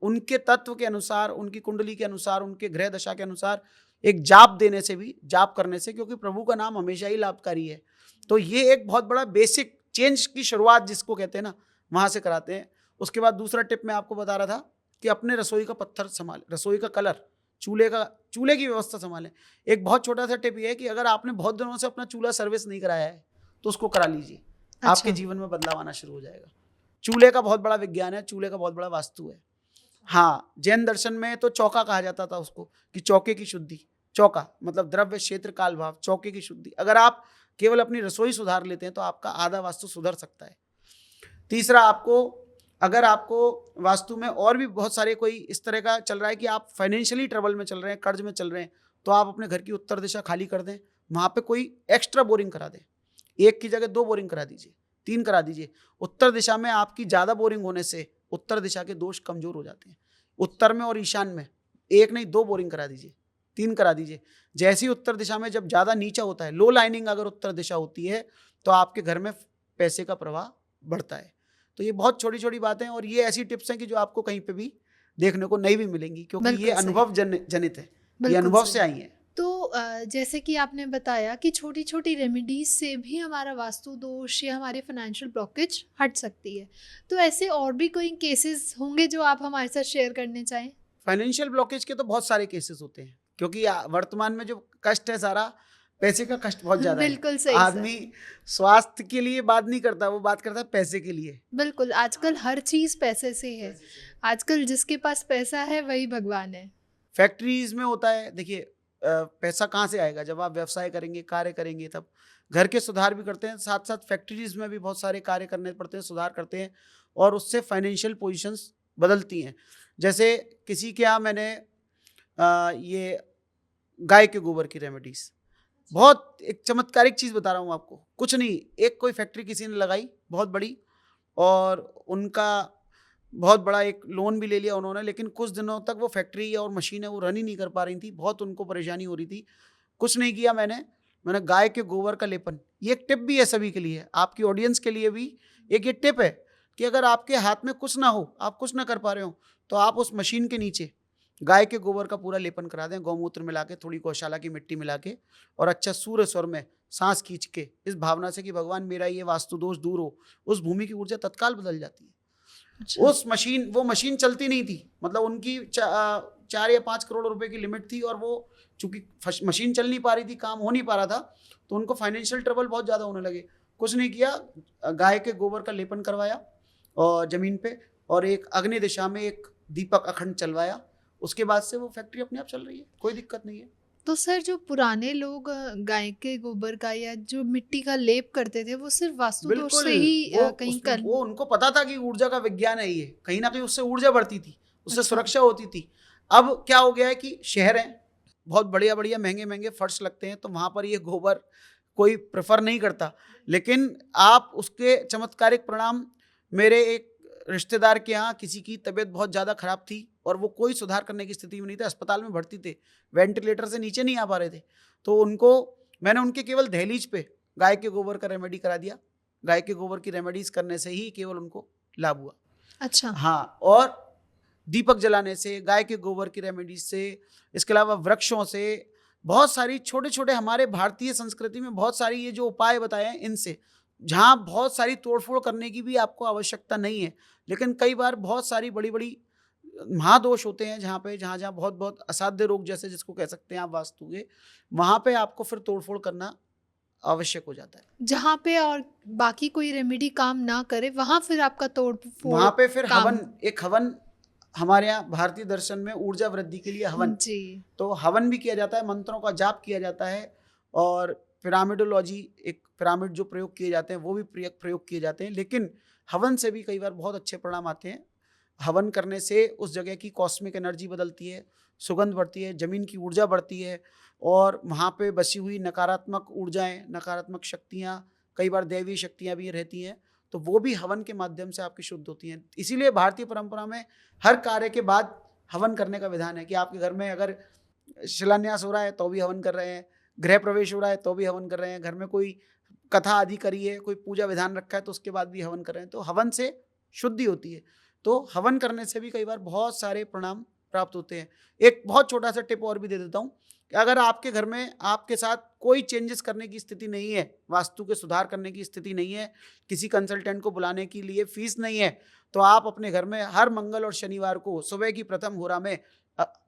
उनके तत्व के अनुसार, उनकी कुंडली के अनुसार, उनके ग्रह दशा के अनुसार एक जाप देने से भी, जाप करने से, क्योंकि प्रभु का नाम हमेशा ही लाभकारी है। तो ये एक बहुत बड़ा बेसिक चेंज की शुरुआत जिसको कहते हैं ना, वहां से कराते हैं। उसके बाद दूसरा टिप मैं आपको बता रहा था कि अपने रसोई का पत्थर संभालें, रसोई का कलर, चूल्हे की व्यवस्था संभालें। एक बहुत छोटा सा टिप ये है कि अगर आपने बहुत दिनों से अपना चूल्हा सर्विस नहीं कराया है तो उसको करा लीजिए। अच्छा। आपके जीवन में बदलाव आना शुरू हो जाएगा। चूल्हे का बहुत बड़ा विज्ञान है, चूल्हे का बहुत बड़ा वास्तु है। हाँ, जैन दर्शन में तो चौका कहा जाता था उसको, कि चौके की शुद्धि। चौका मतलब द्रव्य क्षेत्र काल भाव, चौके की शुद्धि। अगर आप केवल अपनी रसोई सुधार लेते हैं तो आपका आधा वास्तु सुधर सकता है। तीसरा, अगर आपको वास्तु में और भी बहुत सारे कोई इस तरह का चल रहा है कि आप फाइनेंशियली ट्रबल में चल रहे हैं, कर्ज में चल रहे हैं, तो आप अपने घर की उत्तर दिशा खाली कर दें, वहाँ पे कोई एक्स्ट्रा बोरिंग करा दें। 1 की जगह 2 बोरिंग करा दीजिए, 3 करा दीजिए। उत्तर दिशा में आपकी ज़्यादा बोरिंग होने से उत्तर दिशा के दोष कमजोर हो जाते हैं। उत्तर में और ईशान में 1 नहीं 2 बोरिंग करा दीजिए, 3 करा दीजिए। जैसी उत्तर दिशा में जब ज़्यादा नीचा होता है, लो लाइनिंग अगर उत्तर दिशा होती है, तो आपके घर में पैसे का प्रवाह बढ़ता है। तो ये बहुत छोटी छोटी बातें, और ये ऐसी टिप्स हैं कि जो आपको कहीं पे भी देखने को नहीं भी मिलेंगी, क्योंकि ये अनुभव जनित है, ये अनुभव से आई है। तो जैसे कि आपने बताया कि छोटी छोटी रेमेडीज से भी हमारा वास्तु दोष या हमारे फाइनेंशियल ब्लॉकेज हट सकती है। तो ऐसे और भी कोई केसेस होंगे जो आप हमारे साथ शेयर करने चाहें? फाइनेंशियल ब्लॉकेज के तो बहुत सारे केसेस होते हैं, क्योंकि वर्तमान में जो कष्ट है सारा पैसे का कष्ट बहुत ज्यादा है। बिल्कुल सही। आदमी स्वास्थ्य के लिए बात नहीं करता, वो बात करता है पैसे के लिए। बिल्कुल, आजकल हर चीज पैसे से है। आजकल जिसके पास पैसा है वही भगवान है। फैक्ट्रीज में होता है, देखिए पैसा कहाँ से आएगा? जब आप व्यवसाय करेंगे, कार्य करेंगे, तब घर के सुधार भी करते हैं, साथ साथ फैक्ट्रीज में भी बहुत सारे कार्य करने पड़ते हैं, सुधार करते हैं, और उससे फाइनेंशियल पोजीशंस बदलती हैं। जैसे किसी के यहाँ मैंने ये गाय के गोबर की रेमेडीज, बहुत एक चमत्कारिक चीज़ बता रहा हूँ आपको, कुछ नहीं, एक कोई फैक्ट्री किसी ने लगाई बहुत बड़ी, और उनका बहुत बड़ा एक लोन भी ले लिया उन्होंने, लेकिन कुछ दिनों तक वो फैक्ट्री और मशीन है वो रन ही नहीं कर पा रही थी, बहुत उनको परेशानी हो रही थी। कुछ नहीं किया मैंने गाय के गोबर का लेपन, ये एक टिप भी है सभी के लिए, आपकी ऑडियंस के लिए भी एक ये टिप है कि अगर आपके हाथ में कुछ ना हो, आप कुछ ना कर पा रहे हो, तो आप उस मशीन के नीचे गाय के गोबर का पूरा लेपन करा दें, गौमूत्र मिला के, थोड़ी गौशाला की मिट्टी मिला के, और अच्छा सूर्य स्वर में सांस खींच के, इस भावना से कि भगवान मेरा ये वास्तु दोष दूर हो, उस भूमि की ऊर्जा तत्काल बदल जाती है। अच्छा। वो मशीन चलती नहीं थी, मतलब उनकी 4 या 5 करोड़ रुपए की लिमिट थी, और वो चूंकि मशीन चल नहीं पा रही थी, काम हो नहीं पा रहा था, तो उनको फाइनेंशियल ट्रबल बहुत ज़्यादा होने लगे। कुछ नहीं किया, गाय के गोबर का लेपन करवाया और ज़मीन पे, और एक अग्नि दिशा में एक दीपक अखंड चलवाया, उसके बाद से वो फैक्ट्री अपने आप चल रही है, कोई दिक्कत नहीं है। तो सर, जो पुराने लोग गाय के गोबर का या जो मिट्टी का लेप करते थे, वो सिर्फ वास्तु दोष से ही कहीं वो उनको पता था कि ऊर्जा का विज्ञान है ये, कहीं ना कहीं उससे ऊर्जा बढ़ती थी, उससे सुरक्षा होती थी। अब क्या हो गया है कि शहर हैं, बहुत बढ़िया बढ़िया महंगे महंगे फर्श लगते हैं, तो वहाँ पर ये गोबर कोई प्रेफर नहीं करता। लेकिन आप उसके चमत्कारिक परिणाम, मेरे एक रिश्तेदार के यहाँ किसी की तबीयत बहुत ज़्यादा खराब थी और वो कोई सुधार करने की स्थिति में नहीं थे, अस्पताल में भर्ती थे, वेंटिलेटर से नीचे नहीं आ पा रहे थे, तो उनको मैंने उनके केवल दहलीज पे गाय के गोबर का रेमेडी करा दिया। गाय के गोबर की रेमेडीज करने से ही केवल उनको लाभ हुआ। अच्छा। हाँ, और दीपक जलाने से, गाय के गोबर की रेमेडीज से, इसके अलावा वृक्षों से, बहुत सारी छोटे छोटे हमारे भारतीय संस्कृति में बहुत सारी ये जो उपाय बताए हैं इनसे, जहाँ बहुत सारी तोड़फोड़ करने की भी आपको आवश्यकता नहीं है, लेकिन कई बार बहुत सारी बड़ी बड़ी महादोष होते हैं जहाँ पे, जहाँ जहाँ बहुत बहुत असाध्य रोग जैसे जिसको कह सकते हैं आप वास्तु के, वहाँ पे आपको फिर तोड़फोड़ करना आवश्यक हो जाता है। जहाँ पे और बाकी कोई रेमेडी काम ना करे वहां फिर आपका तोड़ फोड़ वहाँ पे फिर काम। हवन, एक हवन हमारे यहाँ भारतीय दर्शन में ऊर्जा वृद्धि के लिए हवन, जी। तो हवन भी किया जाता है, मंत्रों का जाप किया जाता है, और पिरामिडोलॉजी, एक पिरामिड जो प्रयोग किए जाते हैं वो भी प्रयोग किए जाते हैं। लेकिन हवन से भी कई बार बहुत अच्छे परिणाम आते हैं। हवन करने से उस जगह की कॉस्मिक एनर्जी बदलती है, सुगंध बढ़ती है, जमीन की ऊर्जा बढ़ती है, और वहाँ पे बसी हुई नकारात्मक ऊर्जाएं, नकारात्मक शक्तियाँ, कई बार दैवीय शक्तियाँ भी रहती हैं, तो वो भी हवन के माध्यम से आपकी शुद्ध होती हैं। इसीलिए भारतीय परंपरा में हर कार्य के बाद हवन करने का विधान है, कि आपके घर में अगर शिलान्यास हो रहा है तो भी हवन कर रहे हैं, गृह प्रवेश हो रहा है तो भी हवन कर रहे हैं, घर में कोई कथा आदि करी है, कोई पूजा विधान रखा है तो उसके बाद भी हवन कर रहे हैं, तो हवन से शुद्धि होती है। तो हवन करने से भी कई बार बहुत सारे परिणाम प्राप्त होते हैं। एक बहुत छोटा सा टिप और भी दे देता हूँ, कि अगर आपके घर में आपके साथ कोई चेंजेस करने की स्थिति नहीं है, वास्तु के सुधार करने की स्थिति नहीं है, किसी कंसल्टेंट को बुलाने के लिए फीस नहीं है, तो आप अपने घर में हर मंगल और शनिवार को सुबह की प्रथम होरा में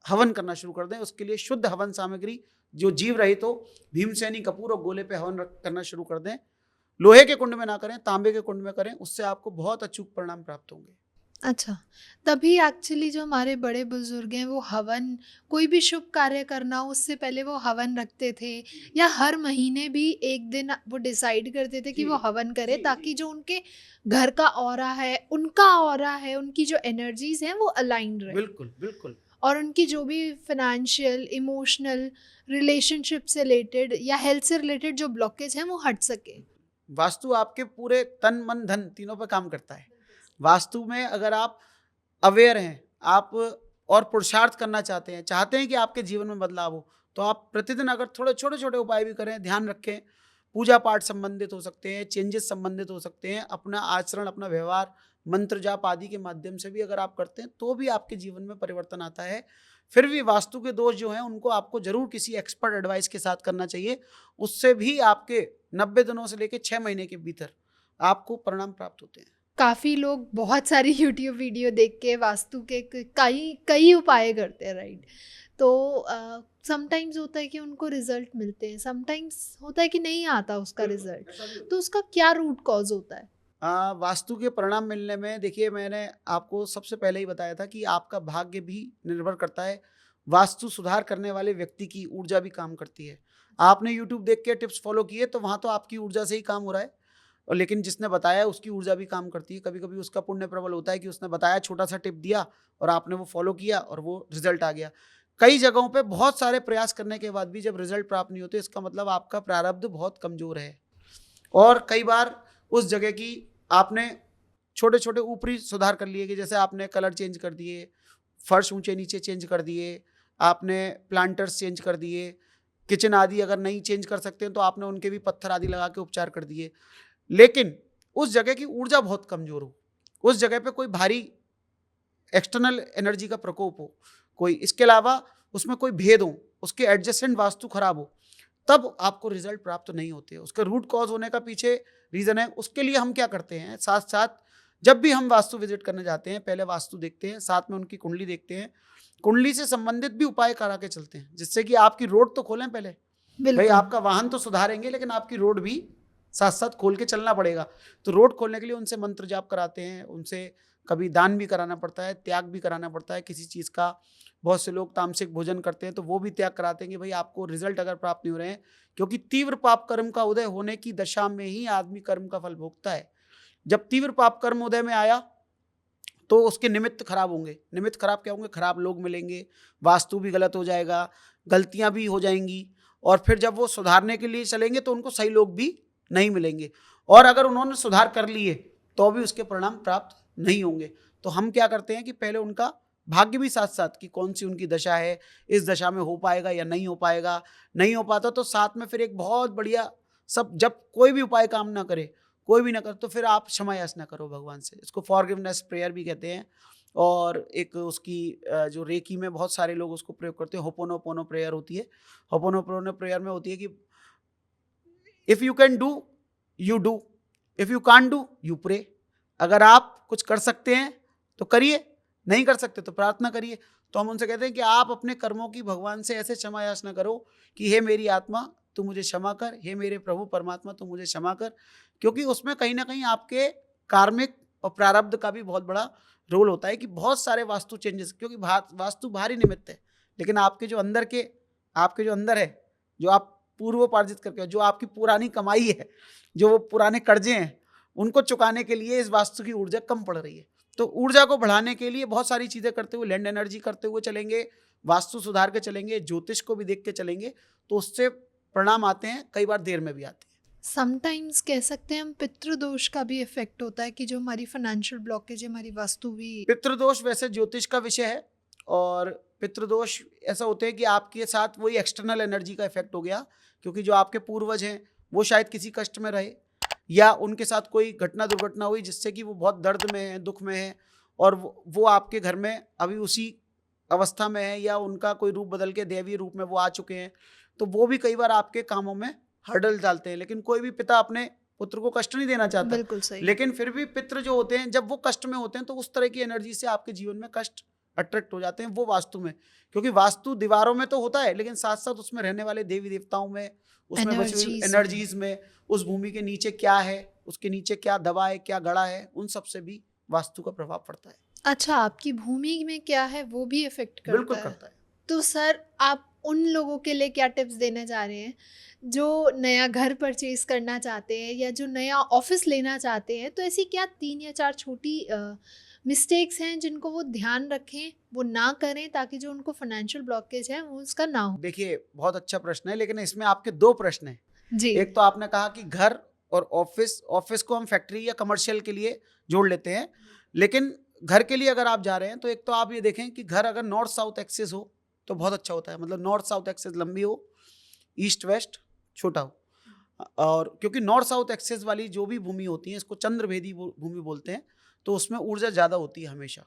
हवन करना शुरू कर दें। उसके लिए शुद्ध हवन सामग्री जो जीव रहित हो, भीमसेनी कपूर और गोले पे हवन करना शुरू कर दें। लोहे के कुंड में ना करें, तांबे के कुंड में करें, उससे आपको बहुत अचूक परिणाम प्राप्त होंगे। अच्छा, तभी एक्चुअली जो हमारे बड़े बुजुर्ग हैं वो हवन, कोई भी शुभ कार्य करना हो उससे पहले वो हवन रखते थे, या हर महीने भी एक दिन वो डिसाइड करते थे कि वो हवन करें, ताकि जो उनके घर का ऑरा है, उनका ऑरा है, उनकी जो एनर्जीज हैं वो अलाइन रहे, बिल्कुल बिल्कुल। और उनकी जो भी फाइनेंशियल, इमोशनल, रिलेशनशिप से रिलेटेड या हेल्थ से रिलेटेड जो ब्लॉकेज हैं वो हट सके। वास्तु आपके पूरे तन मन धन तीनों पे काम करता है। वास्तु में अगर आप अवेयर हैं, आप और पुरुषार्थ करना चाहते हैं कि आपके जीवन में बदलाव हो, तो आप प्रतिदिन अगर थोड़े छोटे छोटे उपाय भी करें, ध्यान रखें, पूजा पाठ संबंधित हो सकते हैं, चेंजेस संबंधित हो सकते हैं, अपना आचरण, अपना व्यवहार, मंत्र जाप आदि के माध्यम से भी अगर आप करते हैं तो भी आपके जीवन में परिवर्तन आता है। फिर भी वास्तु के दोष जो हैं उनको आपको जरूर किसी एक्सपर्ट एडवाइस के साथ करना चाहिए, उससे भी आपके 90 दिनों से लेकर 6 महीने के भीतर आपको परिणाम प्राप्त होते हैं। काफ़ी लोग बहुत सारी यूट्यूब वीडियो देख के वास्तु के कई कई उपाय करते हैं, राइट? तो समटाइम्स होता है कि उनको रिजल्ट मिलते हैं, समटाइम्स होता है कि नहीं आता उसका रिजल्ट, तो उसका क्या रूट कॉज होता है? वास्तु के परिणाम मिलने में देखिए, मैंने आपको सबसे पहले ही बताया था कि आपका भाग्य भी निर्भर करता है, वास्तु सुधार करने वाले व्यक्ति की ऊर्जा भी काम करती है। आपने यूट्यूब देख के टिप्स फॉलो किए तो वहाँ तो आपकी ऊर्जा से ही काम हो रहा है, और लेकिन जिसने बताया उसकी ऊर्जा भी काम करती है। कभी कभी उसका पुण्य प्रबल होता है कि उसने बताया, छोटा सा टिप दिया और आपने वो फॉलो किया और वो रिजल्ट आ गया। कई जगहों पे बहुत सारे प्रयास करने के बाद भी जब रिजल्ट प्राप्त नहीं होते, इसका मतलब आपका प्रारब्ध बहुत कमजोर है, और कई बार उस जगह की आपने छोटे छोटे ऊपरी सुधार कर लिए, कि जैसे आपने कलर चेंज कर दिए, फर्श ऊंचे नीचे चेंज कर दिए, आपने प्लांटर्स चेंज कर दिए, किचन आदि अगर नहीं चेंज कर सकते हैं तो आपने उनके भी पत्थर आदि लगा के उपचार कर दिए, लेकिन उस जगह की ऊर्जा बहुत कमजोर हो, उस जगह पे कोई भारी एक्सटर्नल एनर्जी का प्रकोप हो, कोई इसके अलावा उसमें कोई भेद हो, उसके एडजेसेंट वास्तु खराब हो, तब आपको रिजल्ट प्राप्त नहीं होते। उसके रूट कॉज होने का पीछे रीजन है। उसके लिए हम क्या करते हैं, साथ साथ जब भी हम वास्तु विजिट करने जाते हैं, पहले वास्तु देखते हैं, साथ में उनकी कुंडली देखते हैं, कुंडली से संबंधित भी उपाय करा के चलते हैं, जिससे कि आपकी रोड तो खोलें पहले। भाई आपका वाहन तो सुधारेंगे, लेकिन आपकी रोड भी साथ साथ खोल के चलना पड़ेगा। तो रोड खोलने के लिए उनसे मंत्र जाप कराते हैं, उनसे कभी दान भी कराना पड़ता है, त्याग भी कराना पड़ता है किसी चीज़ का। बहुत से लोग तामसिक भोजन करते हैं तो वो भी त्याग कराते हैं कि भाई आपको रिजल्ट अगर प्राप्त नहीं हो रहे हैं, क्योंकि तीव्र पाप कर्म का उदय होने की दशा में ही आदमी कर्म का फल भोगता है। जब तीव्र पाप कर्म उदय में आया तो उसके निमित्त खराब होंगे। निमित्त खराब क्या होंगे? खराब लोग मिलेंगे, वास्तु भी गलत हो जाएगा, गलतियां भी हो जाएंगी, और फिर जब वो सुधारने के लिए चलेंगे तो उनको सही लोग भी नहीं मिलेंगे, और अगर उन्होंने सुधार कर लिए तो भी उसके परिणाम प्राप्त नहीं होंगे। तो हम क्या करते हैं कि पहले उनका भाग्य भी साथ साथ, कि कौन सी उनकी दशा है, इस दशा में हो पाएगा या नहीं हो पाएगा। नहीं हो पाता तो साथ में फिर एक बहुत बढ़िया, सब जब कोई भी उपाय काम ना करे, कोई भी ना करे, तो फिर आप क्षमा याचना करो भगवान से। इसको फॉरगिवनेस प्रेयर भी कहते हैं। और एक उसकी जो रेकी में बहुत सारे लोग उसको प्रयोग करते हैं, होपोनोपोनो प्रेयर होती है। होपोनोपोनो प्रेयर में होती है कि if you can do you do, if you can't do you pray. अगर आप कुछ कर सकते हैं तो करिए, नहीं कर सकते तो प्रार्थना करिए। तो हम उनसे कहते हैं कि आप अपने कर्मों की भगवान से ऐसे क्षमा याचना करो कि हे मेरी आत्मा तू मुझे क्षमा कर, हे मेरे प्रभु परमात्मा तू मुझे क्षमा कर, क्योंकि उसमें कहीं ना कहीं आपके कार्मिक और प्रारब्ध का भी बहुत बड़ा रोल होता है। कि बहुत सारे वास्तु चेंजेस, क्योंकि वास्तु बाहरी निमित्त है, लेकिन आपके जो अंदर है, जो आप पूर्वोपार्जित करके, जो आपकी पुरानी कमाई है, जो वो पुराने कर्जे हैं, उनको चुकाने के लिए इस वास्तु की ऊर्जा कम पड़ रही है। तो ऊर्जा को बढ़ाने के लिए बहुत सारी चीजें करते हुए, लैंड एनर्जी करते हुए चलेंगे, वास्तु सुधार के चलेंगे, ज्योतिष को भी देख के चलेंगे, तो उससे परिणाम आते हैं, कई बार देर में भी आते हैं। समटाइम्स कह सकते हैं हम पितृदोष का भी इफेक्ट होता है कि जो हमारी फाइनेंशियल ब्लॉकेज है, हमारी वास्तु भी। पितृदोष वैसे ज्योतिष का विषय है, और पितृदोष ऐसा होते हैं कि आपके साथ वही एक्सटर्नल एनर्जी का इफेक्ट हो गया, क्योंकि जो आपके पूर्वज हैं वो शायद किसी कष्ट में रहे, या उनके साथ कोई घटना दुर्घटना हुई जिससे कि वो बहुत दर्द में है, दुख में है, और वो आपके घर में अभी उसी अवस्था में है, या उनका कोई रूप बदल के दैवीय रूप में वो आ चुके हैं। तो वो भी कई बार आपके कामों में हर्डल डालते हैं। लेकिन कोई भी पिता अपने पुत्र को कष्ट नहीं देना चाहता, बिल्कुल सही। लेकिन फिर भी पितृ जो होते हैं, जब वो कष्ट में होते हैं तो उस तरह की एनर्जी से आपके जीवन में कष्ट अट्रैक्ट हो जाते हैं, वो वास्तु में। क्योंकि वास्तु दीवारों में तो होता है, लेकिन साथ साथ उसमें रहने वाले देवी देवताओं में, उसमें बची हुई एनर्जीज में, उस भूमि के नीचे क्या है, उसके नीचे क्या दबा है, क्या गड़ा है, उन सब से भी वास्तु का प्रभाव पड़ता है। अच्छा, आपकी भूमि में क्या है वो भी इफेक्ट करता है? बिल्कुल करता है। तो सर, आप उन लोगों के लिए क्या टिप्स देने जा रहे हैं जो नया घर परचेज करना चाहते हैं या जो नया ऑफिस लेना चाहते हैं? तो ऐसी क्या 3 या 4 छोटी मिस्टेक्स हैं जिनको वो ध्यान रखें, वो ना करें, ताकि जो उनको फाइनेंशियल ब्लॉकेज है वो उसका ना हो? देखिए, बहुत अच्छा प्रश्न है, लेकिन इसमें आपके 2 प्रश्न हैं। जी। एक तो आपने कहा कि घर और ऑफिस को हम फैक्ट्री या कमर्शियल के लिए जोड़ लेते हैं, लेकिन घर के लिए अगर आप जा रहे हैं तो एक तो आप ये देखें कि घर अगर नॉर्थ साउथ एक्सिस हो तो बहुत अच्छा होता है। मतलब नॉर्थ साउथ एक्सिस लंबी हो, ईस्ट वेस्ट छोटा हो। और क्योंकि नॉर्थ साउथ एक्सिस वाली जो भी भूमि होती है, इसको चंद्रभेदी भूमि बोलते हैं, तो उसमें ऊर्जा ज़्यादा होती है हमेशा।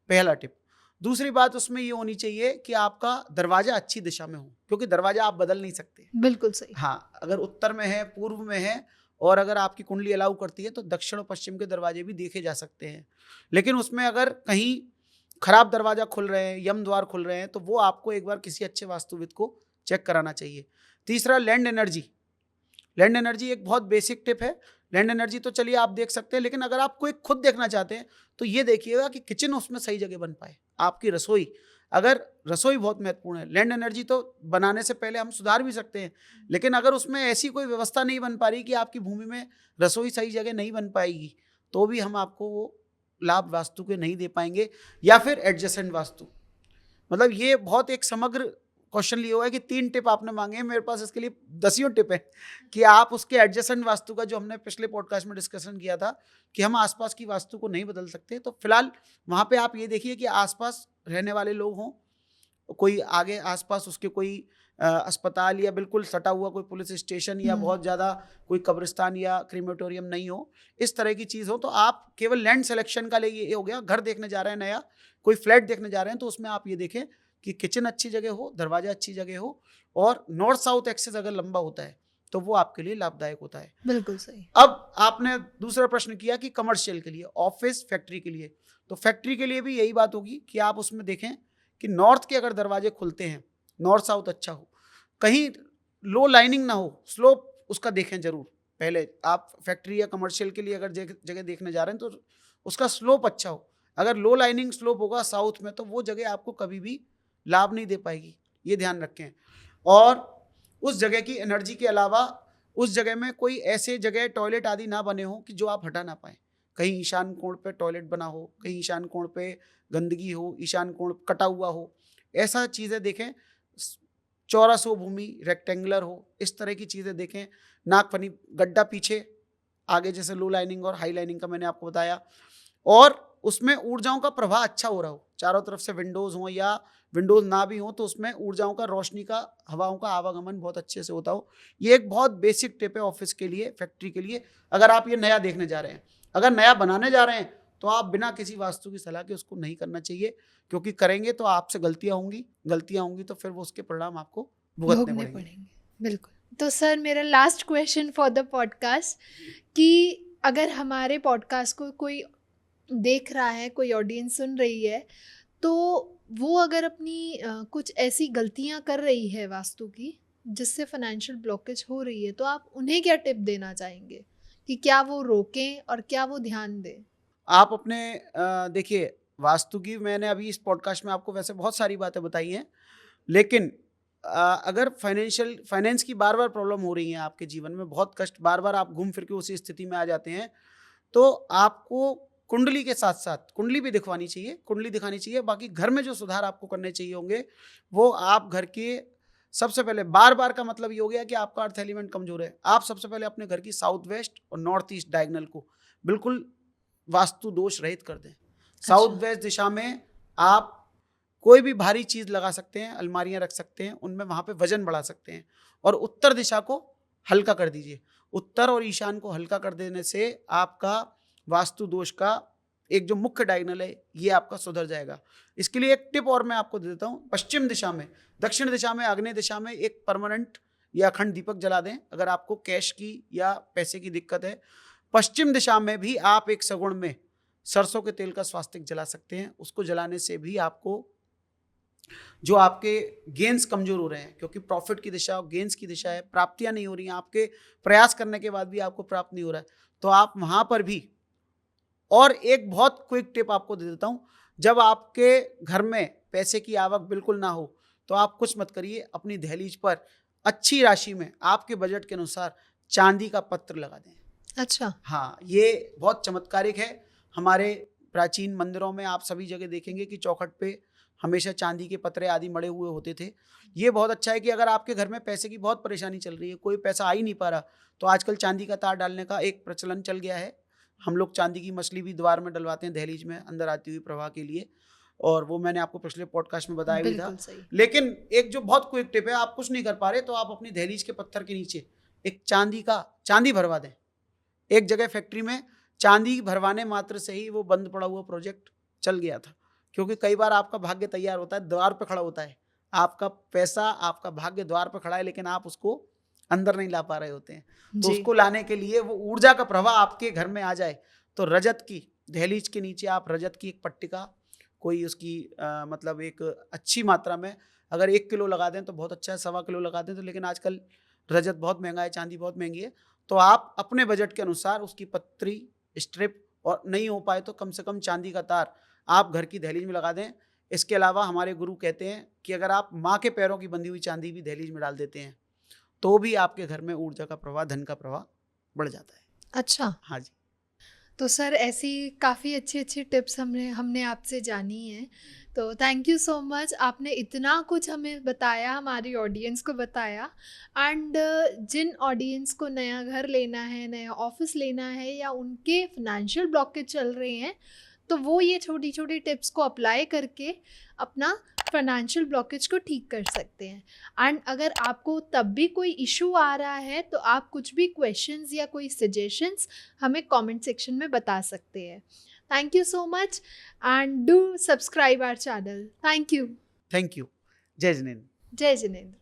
पहला टिप। दूसरी बात उसमें ये होनी चाहिए कि आपका दरवाजा अच्छी दिशा में हो, क्योंकि दरवाजा आप बदल नहीं सकते। बिल्कुल सही। हाँ, अगर उत्तर में है, पूर्व में है, और अगर आपकी कुंडली अलाउ करती है तो दक्षिण और पश्चिम के दरवाजे भी देखे जा सकते हैं। लेकिन उसमें अगर कहीं खराब दरवाजा खुल रहे हैं, यम द्वार खुल रहे हैं, तो वो आपको एक बार किसी अच्छे वास्तुविद को चेक कराना चाहिए। तीसरा, लैंड एनर्जी। लैंड एनर्जी एक बहुत बेसिक टिप है। लैंड एनर्जी तो चलिए आप देख सकते हैं, लेकिन अगर आप कोई खुद देखना चाहते हैं तो ये देखिएगा कि किचन उसमें सही जगह बन पाए। आपकी रसोई, अगर रसोई बहुत महत्वपूर्ण है। लैंड एनर्जी तो बनाने से पहले हम सुधार भी सकते हैं, लेकिन अगर उसमें ऐसी कोई व्यवस्था नहीं बन पा रही कि आपकी भूमि में रसोई सही जगह नहीं बन पाएगी, तो भी हम आपको वो लाभ वास्तु के नहीं दे पाएंगे। या फिर एडजेसेंट वास्तु, मतलब ये बहुत एक समग्र क्वेश्चन लिया हुआ है कि 3 टिप आपने मांगे हैं, मेरे पास इसके लिए 10 टिप है कि आप उसके एडजेसेंट वास्तु का, जो हमने पिछले पॉडकास्ट में डिस्कशन किया था कि हम आसपास की वास्तु को नहीं बदल सकते, तो फिलहाल वहाँ पे आप ये देखिए कि आसपास रहने वाले लोग हों, कोई आगे आसपास उसके कोई अस्पताल या बिल्कुल सटा हुआ कोई पुलिस स्टेशन या बहुत ज़्यादा कोई कब्रिस्तान या क्रीमेटोरियम नहीं हो, इस तरह की चीज़ हो। तो आप केवल लैंड सिलेक्शन का लिए ये हो गया, घर देखने जा रहे हैं नया, कोई फ्लैट देखने जा रहे हैं, तो उसमें आप ये देखें कि किचन अच्छी जगह हो, दरवाजा अच्छी जगह हो, और नॉर्थ साउथ एक्सिस अगर लंबा होता है तो वो आपके लिए लाभदायक होता है। बिल्कुल सही। अब आपने दूसरा प्रश्न किया कि कमर्शियल के लिए, ऑफिस, फैक्ट्री के लिए, तो फैक्ट्री के लिए भी यही बात होगी कि आप उसमें देखें कि नॉर्थ के अगर दरवाजे खुलते हैं, नॉर्थ साउथ अच्छा हो, कहीं लो लाइनिंग ना हो, स्लोप उसका देखें जरूर। पहले आप फैक्ट्री या कमर्शियल के लिए अगर जगह देखने जा रहे हैं तो उसका स्लोप अच्छा हो। अगर लो लाइनिंग स्लोप होगा साउथ में तो वो जगह आपको कभी भी लाभ नहीं दे पाएगी, ये ध्यान रखें। और उस जगह की एनर्जी के अलावा उस जगह में कोई ऐसे जगह टॉयलेट आदि ना बने हो कि जो आप हटा ना पाए। कहीं ईशान कोण पे टॉयलेट बना हो, कहीं ईशान कोण पे गंदगी हो, ईशान कोण कटा हुआ हो, ऐसा चीज़ें देखें। चौरस हो भूमि, रेक्टेंगुलर हो, इस तरह की चीज़ें देखें। नाक गड्ढा पीछे आगे, जैसे लो लाइनिंग और हाई लाइनिंग का मैंने आपको बताया, और उसमें ऊर्जाओं का प्रवाह अच्छा हो रहा हो, चारों तरफ से विंडोज हो या विंडोज ना भी हो तो उसमें ऊर्जाओं का, रोशनी का, हवाओं का आवागमन बहुत अच्छे से होता हो। ये एक बहुत बेसिक टिप है ऑफिस के लिए, फैक्ट्री के लिए। अगर आप ये नया देखने जा रहे हैं, अगर नया बनाने जा रहे हैं, तो आप बिना किसी वास्तु की सलाह के उसको नहीं करना चाहिए, क्योंकि करेंगे तो आपसे गलतियां होंगी तो फिर वो उसके परिणाम आपको भुगतने पड़ेंगे। बिल्कुल। तो सर, मेरा last question for the podcast, कि अगर हमारे पॉडकास्ट को कोई देख रहा है, कोई ऑडियंस सुन रही है, तो वो अगर अपनी कुछ ऐसी गलतियां कर रही है वास्तु की जिससे फाइनेंशियल ब्लॉकेज हो रही है, तो आप उन्हें क्या टिप देना चाहेंगे कि क्या वो रोकें और क्या वो ध्यान दें? आप अपने देखिए, वास्तु की मैंने अभी इस पॉडकास्ट में आपको वैसे बहुत सारी बातें बताई हैं, लेकिन अगर फाइनेंस की बार बार प्रॉब्लम हो रही है आपके जीवन में, बहुत कष्ट, बार बार आप घूम फिर के उसी स्थिति में आ जाते हैं, तो आपको कुंडली के साथ साथ कुंडली भी दिखवानी चाहिए, कुंडली दिखानी चाहिए। बाकी घर में जो सुधार आपको करने चाहिए होंगे, वो आप घर के, सबसे पहले बार बार का मतलब ये हो गया कि आपका अर्थ एलिमेंट कमजोर है। आप सबसे पहले अपने घर की साउथ वेस्ट और नॉर्थ ईस्ट डायगनल को बिल्कुल वास्तु दोष रहित कर दें। साउथ वेस्ट दिशा में आप कोई भी भारी चीज लगा सकते हैं, अलमारियां रख सकते हैं, उनमें वहां पे वजन बढ़ा सकते हैं। और उत्तर दिशा को हल्का कर दीजिए। उत्तर और ईशान को हल्का कर देने से आपका वास्तु दोष का एक जो मुख्य डायगनल है, ये आपका सुधर जाएगा। इसके लिए एक टिप और मैं आपको दे देता हूँ। पश्चिम दिशा में, दक्षिण दिशा में, आग्नेय दिशा में एक परमानेंट या अखंड दीपक जला दें अगर आपको कैश की या पैसे की दिक्कत है। पश्चिम दिशा में भी आप एक सगुण में सरसों के तेल का स्वास्तिक जला सकते हैं। उसको जलाने से भी आपको जो आपके गेन्स कमजोर हो रहे हैं, क्योंकि प्रॉफिट की दिशा, गेन्स की दिशा है, प्राप्तियां नहीं हो रही हैं, आपके प्रयास करने के बाद भी आपको प्राप्त नहीं हो रहा है, तो आप वहां पर भी। और एक बहुत क्विक टिप आपको दे देता हूं, जब आपके घर में पैसे की आवक बिल्कुल ना हो, तो आप कुछ मत करिए, अपनी दहलीज पर अच्छी राशि में आपके बजट के अनुसार चांदी का पत्र लगा दें। अच्छा। हाँ, ये बहुत चमत्कारिक है। हमारे प्राचीन मंदिरों में आप सभी जगह देखेंगे कि चौखट पे हमेशा चांदी के पत्रे आदि मड़े हुए होते थे। ये बहुत अच्छा है कि अगर आपके घर में पैसे की बहुत परेशानी चल रही है, कोई पैसा आ ही नहीं पा रहा, तो आजकल चांदी का तार डालने का एक प्रचलन चल गया है। हम लोग चांदी की मछली भी द्वार में डलवाते हैं, दहलीज में अंदर आती हुई प्रवाह के लिए, और वो मैंने आपको पिछले पॉडकास्ट में बताया भी था। लेकिन एक जो बहुत क्विक टिप है, आप कुछ नहीं कर पा रहे तो आप अपनी दहलीज के पत्थर के नीचे एक चांदी भरवा दें। एक जगह फैक्ट्री में चांदी भरवाने मात्र से ही वो बंद पड़ा हुआ प्रोजेक्ट चल गया था, क्योंकि कई बार आपका भाग्य तैयार होता है, द्वार पे खड़ा होता है, आपका पैसा, आपका भाग्य द्वार पे खड़ा है, लेकिन आप उसको अंदर नहीं ला पा रहे होते हैं। तो उसको लाने के लिए, वो ऊर्जा का प्रवाह आपके घर में आ जाए, तो रजत की दहलीज के नीचे आप रजत की एक पट्टिका, कोई उसकी मतलब एक अच्छी मात्रा में, अगर 1 किलो लगा दें तो बहुत अच्छा है, 1.25 किलो लगा दें तो, लेकिन आजकल रजत बहुत महंगा है, चांदी बहुत महंगी है, तो आप अपने बजट के अनुसार उसकी पत्री, स्ट्रिप, और नहीं हो पाए तो कम से कम चांदी का तार आप घर की दहलीज में लगा दें। इसके अलावा हमारे गुरु कहते हैं कि अगर आप माँ के पैरों की बंधी हुई चांदी भी दहलीज में डाल देते हैं, तो भी आपके घर में ऊर्जा का प्रवाह, धन का प्रवाह बढ़ जाता है। अच्छा। हाँ जी। तो सर, ऐसी काफ़ी अच्छी अच्छी टिप्स हमने आपसे जानी है, तो थैंक यू सो मच। आपने इतना कुछ हमें बताया, हमारी ऑडियंस को बताया। एंड जिन ऑडियंस को नया घर लेना है, नया ऑफिस लेना है, या उनके फाइनेंशियल ब्लॉकेज चल रहे हैं, तो वो ये छोटी छोटी टिप्स को अप्लाई करके अपना फाइनेंशियल ब्लॉकेज को ठीक कर सकते हैं। एंड अगर आपको तब भी कोई इशू आ रहा है, तो आप कुछ भी क्वेश्चंस या कोई सजेशंस हमें कमेंट सेक्शन में बता सकते हैं। Thank you so much and do subscribe our channel. Thank you. Thank you. Jai Jinendra. जय जिनेंद्र।